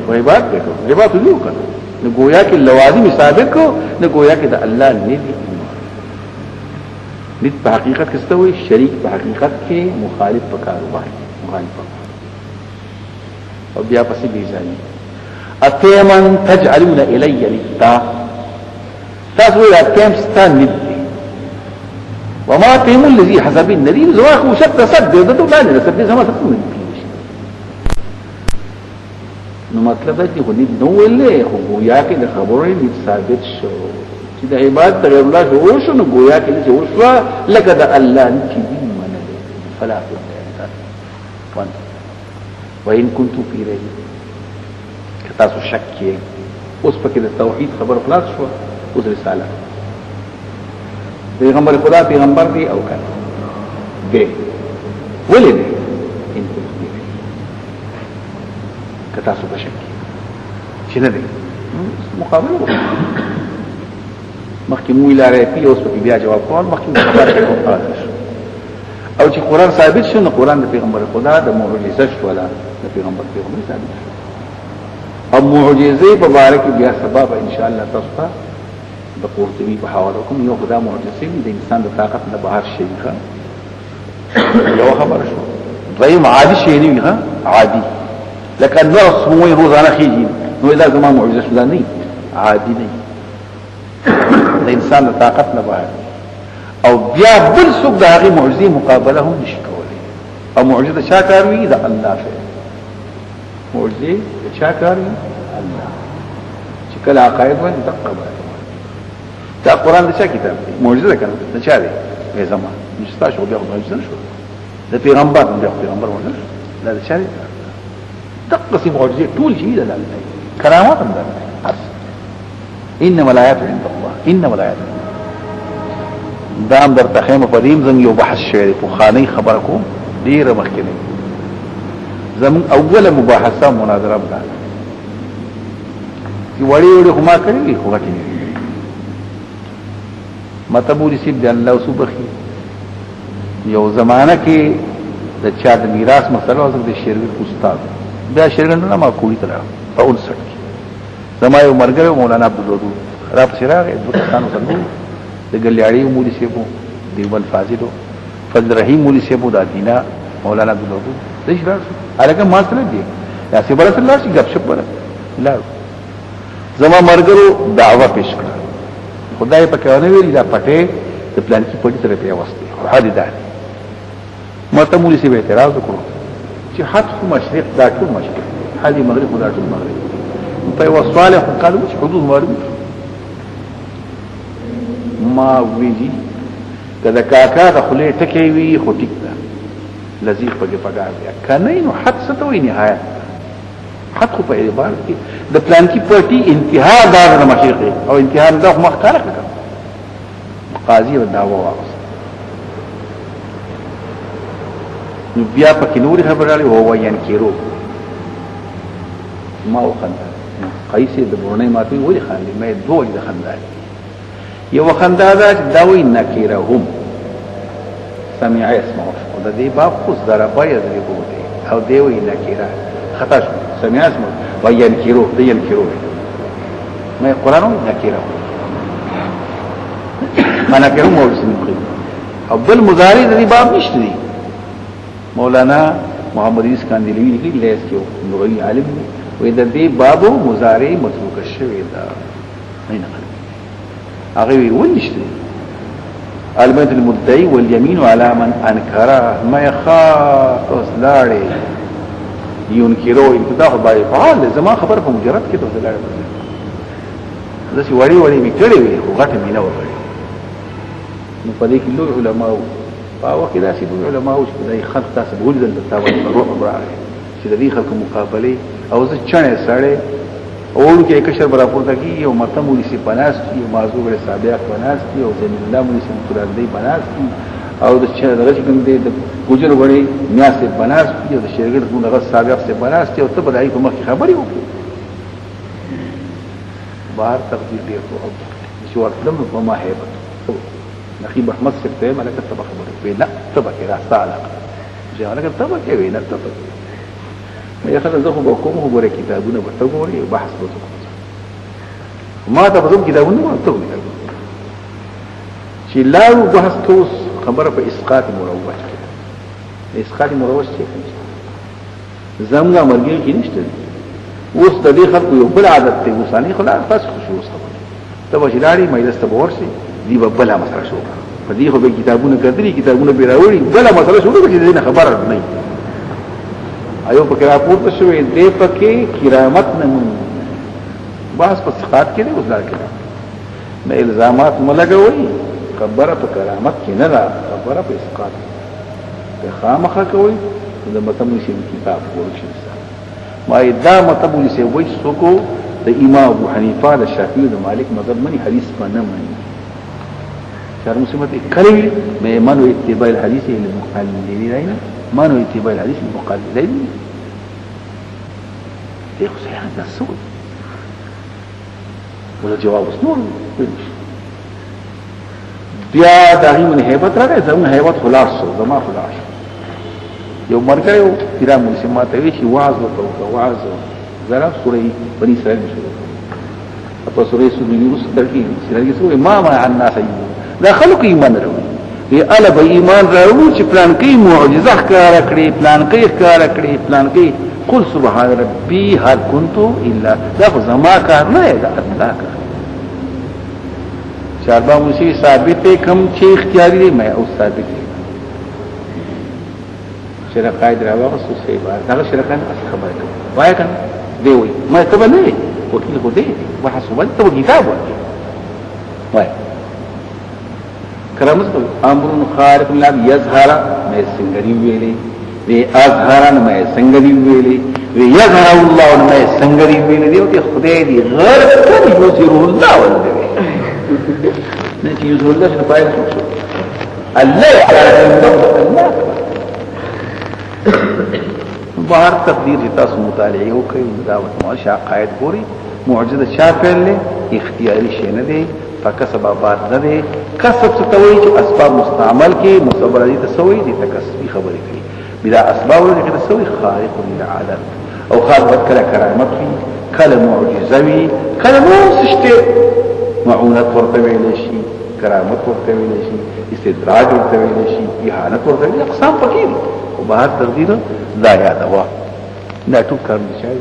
وای بات وکړه لبا ته یو کړه نو گویا کې لوازم ثابت کو نو گویا کې د الله نه دي نت په حقیقت کې ستوي شریک په حقیقت کې مخالف په کاروبار مخالف او بیا پسې بیزانی اتمن تجعلون الی لتا تاسو یې اتم ستان ندي وما تیم الذي حسب النبي زواخ وشد صد دته باندې صد سما څه نو مطلب دی خو دې نو ولې خو گویا کې د خبرې دې ثابت شو چې د عبادت غیر الله شو نو گویا کې چې وشوا لکه د الله چې دې منل فلا تنسى وان كنتم في ريب تاسو شک کې اوس پکې د توحید خبر خلاص شو اوس رساله پیغمبر خدا پیغمبر دی او کنه دی ولې دی ان کتا سو په شک چې نه دی مقابله مخکې مو لاره پی اوس په بیا جواب کول مخکې خبره کوي او چې قران ثابت شو نو قران د پیغمبر خدا د معجزه شو ولا د پیغمبر ثابت شو او معجزه په باره کې بیا سبب ان شاء الله تاسو د قرطبي په حواله کوم یو خدا معجزه د انسان د طاقت نه بهر شي ښه یو خبر شو دویم عادي شي نه ښه عادي لکه نور سموي روزانه خيږي نو دا زموږ معجزه شو نه عادي نه د انسان د طاقت نه بهر او بیا بل څوک د هغه معجزې مقابله هم نشي کولای او معجزه چا کوي د الله فعل معجزه چا کوي الله چې کله عقاید وایي تقبل دا قران د چا کتاب دی معجزه کنه د چا دی به زما نشتا شو بیا معجزه شو د پیغمبر ونه لا د چا دی تقسم معجزه ټول شي د الله کرامات هم ده انما الآيات عند الله انما الآيات دام در تخیم پدیم زم یو بحث شوی په خانه خبر کو ډیره مخکې زم اوله مباحثه مناظره ده کی وړي وړي خو ما کړی خو غټی متبولی سیب دی الله سبحانه یو زمانہ کې د چا د میراث مسله او د شیرګ استاد بیا شیرګ نه ما کوی تر په 59 زما یو مرګره مولانا عبدالودود را په شراغ د پاکستانو سره د ګلیاړي مولوی سیبو دیوبند فاضلو فضل رحیم مولوی سیبو د دینا مولانا عبدالودود د شراغ الګا ما سره دی یا سی بل الله شي غب شپ بل لا زما مرګرو دعوه پیش کړ خدای په کې ونه ویل دا پټه د پلان کې پټه سره پیوسته حد ده ماته مولوی سیب اعتراض وکړو چې حد مشرق دا ټول مشرق حالي مغرب دا ټول مغرب په وصاله قالو چې حدود مغرب ما ویجی کله کاکا د خلې ټکی وی خو ټیک ده لذیذ پکې پکار دی کنه نو حد ستوي نهایت حد خو په اعتبار کې د پلان کې پټي انتها دار د مشرقي او انتها د مختار کړه قاضي او داوا واغس نو بیا پکې نور خبره لري هو وین کېرو ما وخندل قیس د برونی ماته وی خاندي مې دوه د خندل یو خندادا دا وی نکیرهم سمع اسمه او د دې باب خو زره پای دی بوته او دی وی نکیره خطا شو سمع اسمه وین کېرو دین کېرو مې قرانو نکیره انا کېرو مو سمې او بل مضارع د دې باب نشته دی مولانا محمد عیسی کاندیلوی لیکي لیس کې لغوي عالم دی وې د دې بابو مضارع متروک شوی دا نه هغه وی نشته المد المدعي واليمين على من انكر ما يخاف اسلاړي ينكروا انتداخ باي فعال زما خبر په مجرد کې ته دلاړي دا چې وړي وړي میکړي وي خو غټه مينه وکړي نو په دې کې لوی علماء او کدا چې لوی علماء چې دای خلق تاسو ولدل د تاوان روح برابر چې د دې خلکو مقابله او زه چنه سره اول کې کشر برابر دکی او مته مولي سي بناس کی او موضوع له سابق بناس کی او زمين الله مولي سي قران دی بناس کی او د چا درج کوم دی د ګجر وړي نیاس بناس کی او د شیرګړ دغه سابق سي بناس کی او ته بدای کوم خبري وکړي بهر تقدیر دی او شو اقدم په ما هيبت نقيب احمد سکته ملکه تبع خبره وینا تبع کې راسته علاقه چې هغه تبع کې وینا تبع یا خلک زه خو کوم خو ګوره کتابونه به ته ګورې بحث وکړو ما ته په کتابونه ورته ویل چې لاو بحث کوس خبره په اسقاط مروج کې اسقاط مروج څه کوي زمغه مرګي کې نشته اوس د دې خلکو یو بل عادت دی وسانی خلاص بس خوشو خبره ته وجلاري مجلس ته ورسي دی په بل مسله شو په دې خو به کتابونه کړي کتابونه به راوړي بل مسله شو چې دې خبره نه ایو پکې راپورته شوې دې پکې کرامت نه باس په ثقات کې دې وزلار کړه نه الزامات ملګوي خبره په کرامت کې نه ده خبره په ثقات په خامخه کوي د متمو شي کتاب ورشي ما دا متمو شي وای څوک د امام ابو حنیفه د شافعي د مالک مذهب مني حدیث باندې مني شر مسلمت کړي به ایمان او اتباع الحديث للمقلدين ما نو اتباع الحديث المقلدين دي خو صحيح ده السوء ولا جواب سنور بیا داغي من هيبت راغی زمون هيبت خلاص شو زما خلاص یو مرګیو پیرا مسلمات وی شي واعظ او واعظ زرا سورې بني اسرائيل شروع په سورې سورې یوسف درکې سورې سورې ما عن الناس دا خلق ایمان وروي وی الا به ایمان راوړو چې پلان کې معجزه ښکار کړی پلان کې ښکار کړی پلان کې قل سبحان ربي هل كنت الا دا زما کار نه دا الله کار چاربا موسی ثابت کم چې اختیاري دی مې او ثابت شرع قائد راوغه سو سی بار دا شرع کنه خبره وای کنه دی وی ما ته نه وکیل خو دی وحسبت تو کتاب وای کرامت امر خارق الله يظهر ما سنگري ویلي وی اظهرن ما سنگري ویلي وی يظهر الله ما سنگري ویلي دی او خدای دی غیر کله یظهر الله ولدي نه چې یظهر الله څه پای شو الله الله بهر تقدیر تاسو مطالعه وکړئ دعوت معاشا قائد ګوري معجزه چا پیل اختیاري شي نه دی فکسب آباد نه دی کسب څه توي چې اسباب مستعمل کې مصبر دي تسوي دي تکسبي خبرې کوي بلا اسباب دي تسوي خارق للعادت او خارق کله کرامت وي کله معجزه وي کله موسشته معونت ورته ویل شي کرامت ورته ویل شي استدراج ورته ویل شي اهانت ورته ویل اقسام پکې دي او بهر تقدیر لا یاد وا لا تکر شيء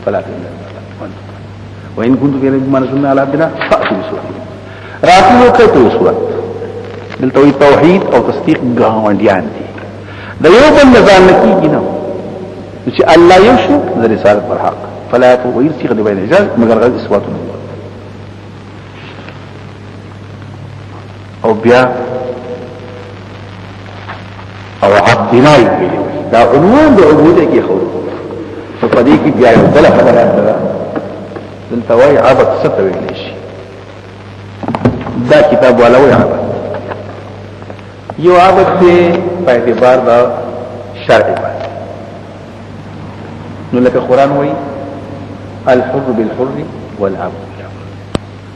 فلا تنسى وإن كنتم في ريب مما نزلنا على عبدنا فأتوا بسورة راتلو کته صورت دلته توحید او تصدیق غاوندیان دي د یو بل نظام نکیږي نو چې الله یو شو د رسالت پر حق فلا تغير صيغه د بین اجاز مگر غیر اثبات او بیا او عبد عبدنا ویلي دا عنوان د عبودیت کې خو په دې کې بیا یو بل خبره ده دلته وایي عبادت څه ته ویل شي دا کتاب والا وایي عبادت یو عبادت په اعتبار دا شرعي باندې نو لکه قران وایي الحر بالحر والعبد بالعبد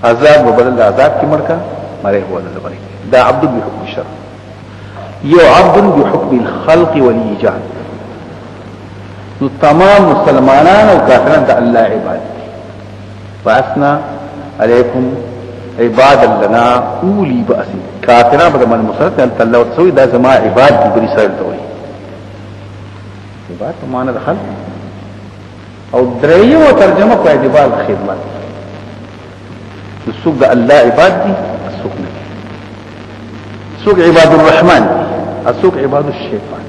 عذاب وبدل عذاب کی مرکا مره هو ده بری دا عبد بحكم الشرع یو عبد بحكم الخلق والايجاد نو تمام مسلمانان او کافران ته الله عباد فاسنا علیکم عباد لنا اولی باس کافران به من مسلط انت الله وتسوي دا زما عباد بری سره ته وي عباد معنا د خلق او دریو ترجمه په اعتبار خدمت السوق ده الله عباد دي السوق نه سوق عباد الرحمن السوق عباد الشيطان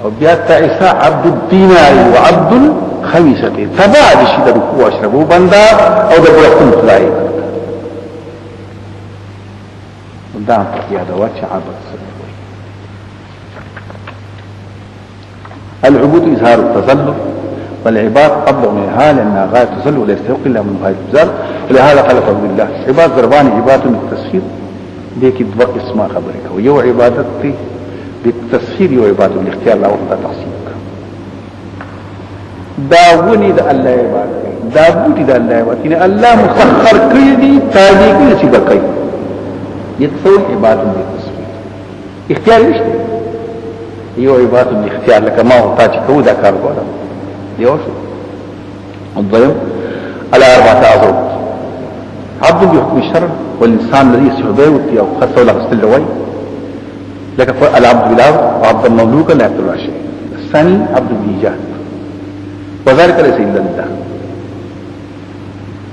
او بیا تعیسا عبد الدینار وعبد الخمیسه تبع د شي د رکوع اشربو بندا او د برکتون خدای دا یا دا واچ عبادت العبود إظهار التذلل والعباد أبلغ من الحال لأنها غاية التذلل ولا يستحق إلا من غاية التذلل ولهذا قال قول الله عباد ضربان عبادة بالتسخير ديك دوا اسماء خبرك ويو عبادتي بالتسخير يو عبادة بالاختيار لا وقت تحصيلك داوني دا الله عبادة دابوتي دا الله عبادة يعني الله مسخر كيدي تاجي كي نسيبا كي يتصور عبادة بالتسخير اختيار يشتري یو عبادت الاختیار لکه ما او تا چې کوو دا کار کوم یو شو الضيم على 4 اعضاء عبد بحكم الشرع والانسان الذي يصح بيوتي او خاصه ولا غسل لوي لك العبد بالعبد وعبد المملوك لا يقتل شيء الثاني عبد بالايجاد وذلك ليس الا لله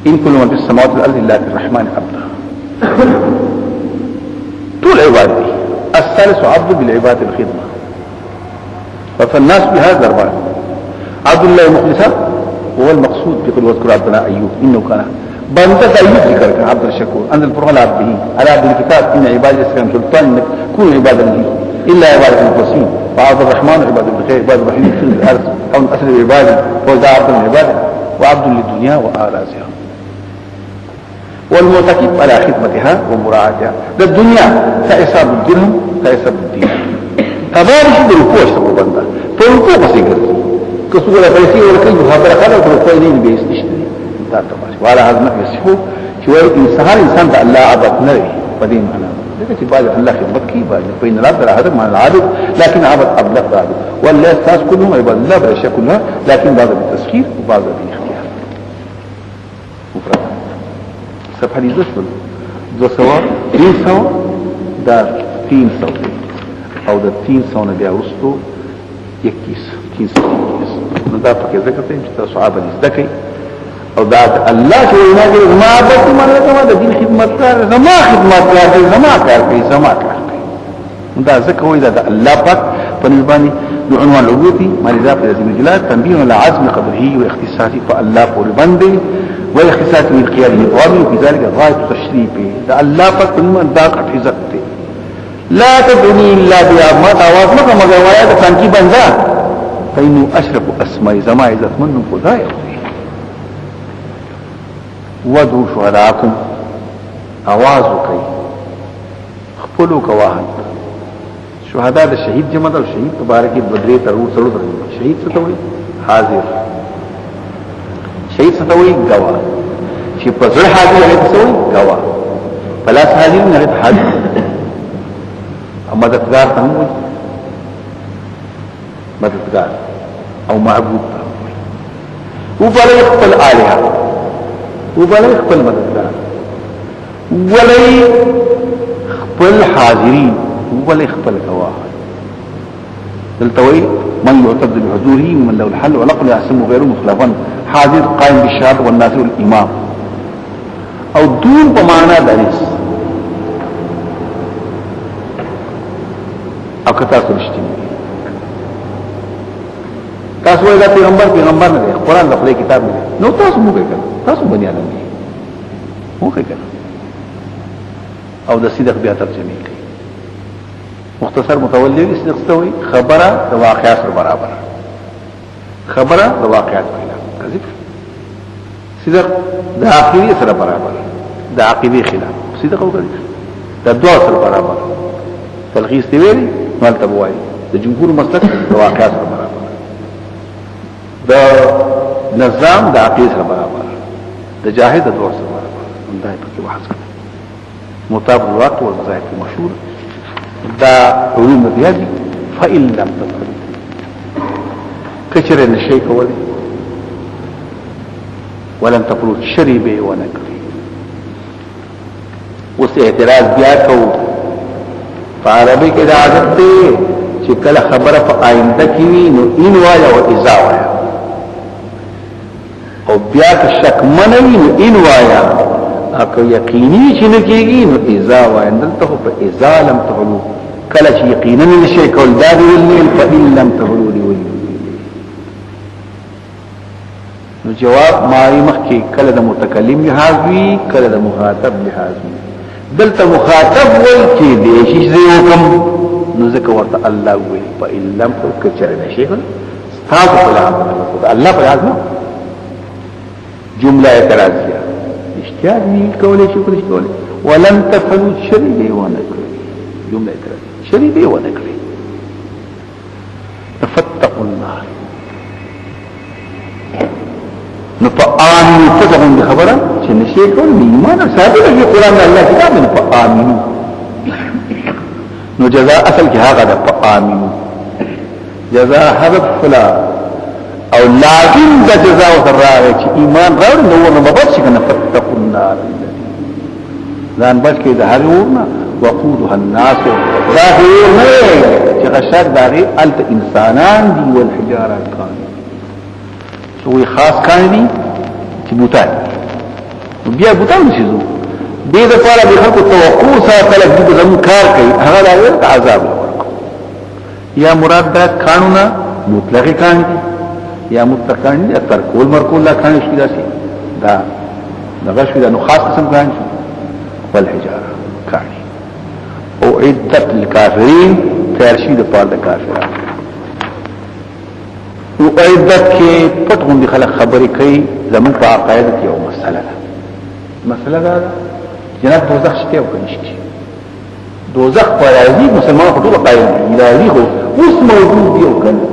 ان كل من في السماوات والارض الا الرحمن عبده طول عبادي الثالث عبد بالعباده الخدمه فالناس بهذا ضربان عبد الله مخلصا هو المقصود يقول واذكر عبدنا ايوب انه كان بندت ايوب ذكر عبد الشكور ان القران عبده على عبد الكتاب ان عباد الاسلام سلطان انك كونوا عبادا لي الا عباده المخلصين وعبد الرحمن عباد الخير عباد الرحيم في الارض او اصل العباده فوزع عبد العباده وعبد للدنيا وآلازها والمعتكف على خدمتها ومراعاتها للدنيا كحساب الدرهم كحساب الدين تبارش د رکوع سره بندا په رکوع پسې ګرځي که څو له پیسې ورکړي خبره کړه په رکوع نه به استشته دا تبارش ولا عظمت يسحو چې وایي انسان د الله عبادت نه وي په دې معنا دغه چې بعد الله خدمت کوي بعد بين العبد العبد مع العبد لكن عبد ابلغ بعد ولا اساس كلهم عباد الله بلا كلها لكن بعض بالتسخير وبعض بالاختيار مفرد صفحه دي دو سوا 300 دا 300 او د 300 نه بیا وستو 21 نو دا پکې ذکر ته چې تاسو صحابه دې ذکر او دا الله چې وینا کوي ما به کومه د دین خدمت کار زما خدمت کار زما کار کوي زما کار کوي دا ذکر وي دا الله پاک په نسبانه عنوان العبودي ما لذات لازم الجلال تنبيه على عزم قدره واختصاصه فالله قول بنده والاختصاص من قياده وامن في ذلك غايه تشريفه دا الله پاک من دا حفظت لا تدعوني الا بما تواز مکه مگر وایا د څنګه بندا فإنه اشرف اسماء زما عزت من خدای ودعوا شهداءكم आवाज کوي خپلو گواهان شهدا د شهید جمع او شهید مبارکي بدري ترور سره شهید څه ته وي حاضر شهید څه ته وي گواه چې په ځړ حاضر هغه څه وي گواه پلاس حاضر نه حاضر مددگار ته وي مددگار او معبود ته وي وبل خپل الها وبل خپل مددگار ولي خپل حاضرين وبل خپل گواه دلتوي من يعتد بحضوره ومن له الحل ونقل يحسم غيره مخلفا حاضر قائم بالشهاده والناصر الامام او دون بمعنى دارس او کتا سرشتنی تاسو وایي دا پیغمبر نه دی قرآن د خدای کتاب نه نو تاسو موږ کړه تاسو بنی آدم دی موږ کړه او د صدق بیا ترجمه کوي مختصر متولی استقصوی خبره د واقعات سره برابر خبره د واقعات خلاف کذب صدق د عقیده سره برابر د عقیده خلاف صدق او کذب د دوا سره برابر تلخیص دی ویلي مالته وایي د جمهور مسلک د واقعات سره برابر د نظام د عقیده سره برابر د جاهد د دوا سره برابر دا په بحث کوي مطابق الوقت والمذاهب المشهوره دا علوم بیا دي فإن لم تفعل کچره نشي کولی ولن تفعلوا شری به ونکړي اوس اعتراض بیا کو په عربي کې دا عادت دی چې کله خبره په آینده کې وي نو ان وایا او اذا وایا او بیا که شک منوي نو ان وایا اكو یقیني چې نه کېږي نو اذا وایندل ته په اذا لم تفعلوا کله چې یقینا نشي کول دا دی ولني فإن لم تفعلوا دی نو جواب ما مخکي کله د متکلم لحاظ وی کله د مخاطب لحاظ وی دلته مخاطب ول کې دی چې زه وکم نو ځکه ورته الله وی فإن لم تکچر نشي کول تاسو په لحاظ الله په لحاظ جمله اعتراضیه اشتیاق نی کولای شي کولای ولن تفعلوا شری دی ونه جمله اعتراض شری دی ونه کړی تفتقوا النار نو په امن فتحون دي خبره چې نشي کول ایمان ثابت دی قرآن الله کتاب نو په امن نو جزاء اصل کې هغه د په امن جزاء حذف فلا او لازم د جزاء سره چې ایمان راوړ نو نو بچ کنه فتقوا النار ځان بچ کې د هر ورنه وقودها الناس ظاهر نه چې غشاد داغي الت انسانان دي والحجاره کان سوی خاص کان دي چې بوتان بیا بوتان شي زو دې د پاره به خلکو توقع ساتل د زمو کار کوي هغه د عذاب یا مراد دا قانونا مطلق کان دي یا مطلق کان دي تر کول مرکول لا کان شي داسي دا دغه شي نو خاص قسم کان شي والحجاره کان او عدت الكافرين ترشي د پاره د کافرانو او عدت کې پټون دي خلک خبرې کوي زمون په عقاید کې یو مسله ده مسله ده جنت دوزخ شته او کنيشته دوزخ پر راځي مسلمان په ټول قائم دي راځي خو اوس موجود دی او کنه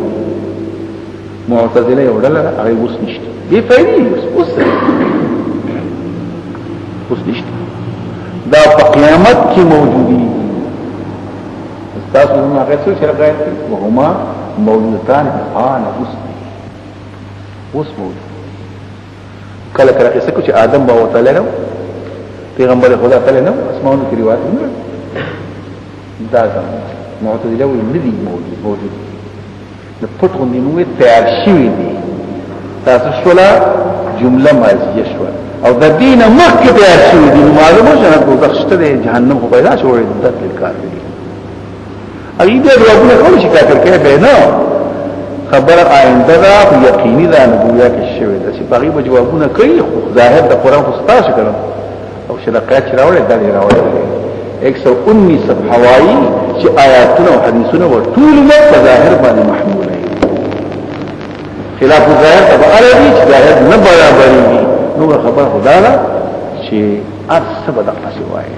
معتزله یو ډله هغه اوس نشته دی فایدې اوس نشته دا په قیامت کې موجودي تاسو نو هغه څه چې راغلي وهما موجودتان اوس موجود کله کله څه کو چې آدم با وتعالى نو پیغمبر خدا تعالی نو اسمانو کې روایت نه دا معتزله وی ندي موجود د پټو نیمه تیار شوی دی تاسو شولا جمله ماضیه شو او د دین مخکې تیار شوی دی معلومه شنه دوزخ شته جهنم خو پیدا شوی د کافرین ای دې ربنا کوم شي کافر کې به نه خبر آینده دا یقیني دا نبویا کې شوی دا چې باغی به جوابونه کوي خو ظاهر د قران خو ستاسو کړو او شرقات راوړل دا راوړل 119 صفحه وایي چې آیاتونه او حدیثونه ټول په ظاهر باندې محمول دي خلاف ظاهر په اړه دي چې ظاهر نه برابرېږي نو خبر خدا لا چې ارسه بد قصي وایي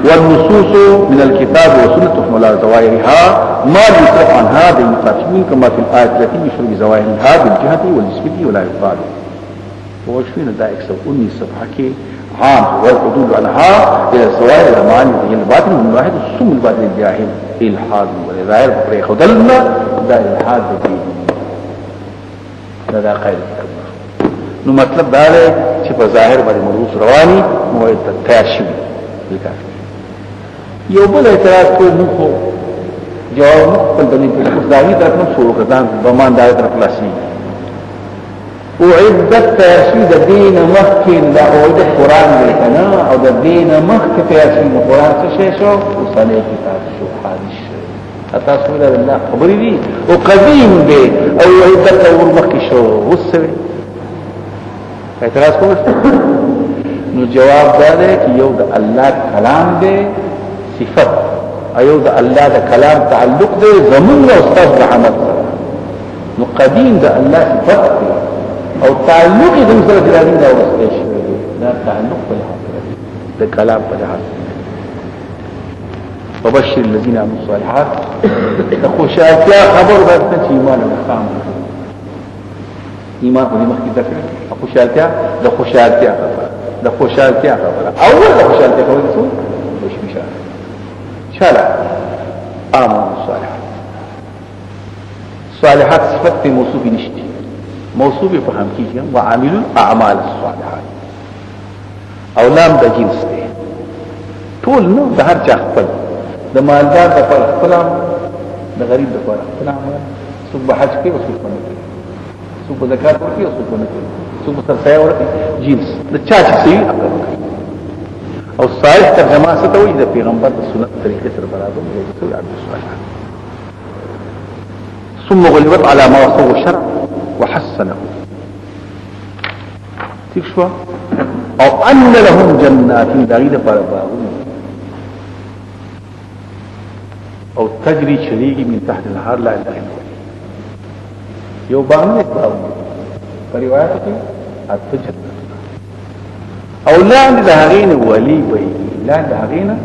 والنصوص من الكتاب والسنة تحمل على ظواهرها ما يصرف عنها بالمخاطبين كما في الآية التي يشير بظواهرها بالجهة والنسبة ولا يقال وشفين دا 119 صفحة كي عام والحدود عنها إلى الظواهر المعاني هي الباطن من واحد السم الباطن الجاهل الحاد والظاهر بقرية خدلنا دا الحاد فيه دا قائد نو مطلب دا لے چې په ظاهر باندې مروس رواني موعد تیار شوی لکه یو بل اعتراض کوي نو خو جواب خپل د دې په ځای طرف نو شروع کړه بمان دای طرف لاسي او عدت تشید د دین مخکې د اول قرآن دی کنه او د دین مخکې تشید قرآن څه شو او صالح کتاب شو حادث اته سوره الله خبرې دي او قدیم دی او عدت اور مخکې شو وسوي اعتراض کوي نو جواب دا دی چې یو د الله کلام دی صفت ایو د الله د کلام تعلق دی زمون او استاد د عمل سره نو قدیم د الله صفت دی او تعلق د سره د دین او استاد شوی دا تعلق په لحاظ د کلام په لحاظ وبشر الذين عملوا الصالحات خوشالتیا خبر ورته چې ایمان مقام ایمان په مخکې ذکر خوشالتیا د خوشالتیا خبره اول د خوشالتیا خبره څه وش بشاره شالا آمن صالحات صفت موصوف نشتی موصوف فهم کیږي وعاملوا اعمال الصالحات او لام د جنس دی ټول نو د هر چا خپل د مالدار د پر خپل د غریب د پر خپل عمل څوک به حج کوي او څوک نه کوي څوک به زکات ورکوي او څوک نه کوي څوک به سرسایه ورکوي جنس د چا چې صحیح عمل کوي او صالح ترجمه ستوي د پیغمبر د سنت طریقې سره برابر دی چې عبد الصالح ثم غلبت على ما وصفه الشرع وحسنه تكشف او ان لهم جنات بعيده فرباهم او تجري شريقي من تحت النهار لا اله الا الله یو باندې باو په روایت کې اتجد او لاندې د هغې نه ولي وي لاندې هغې نه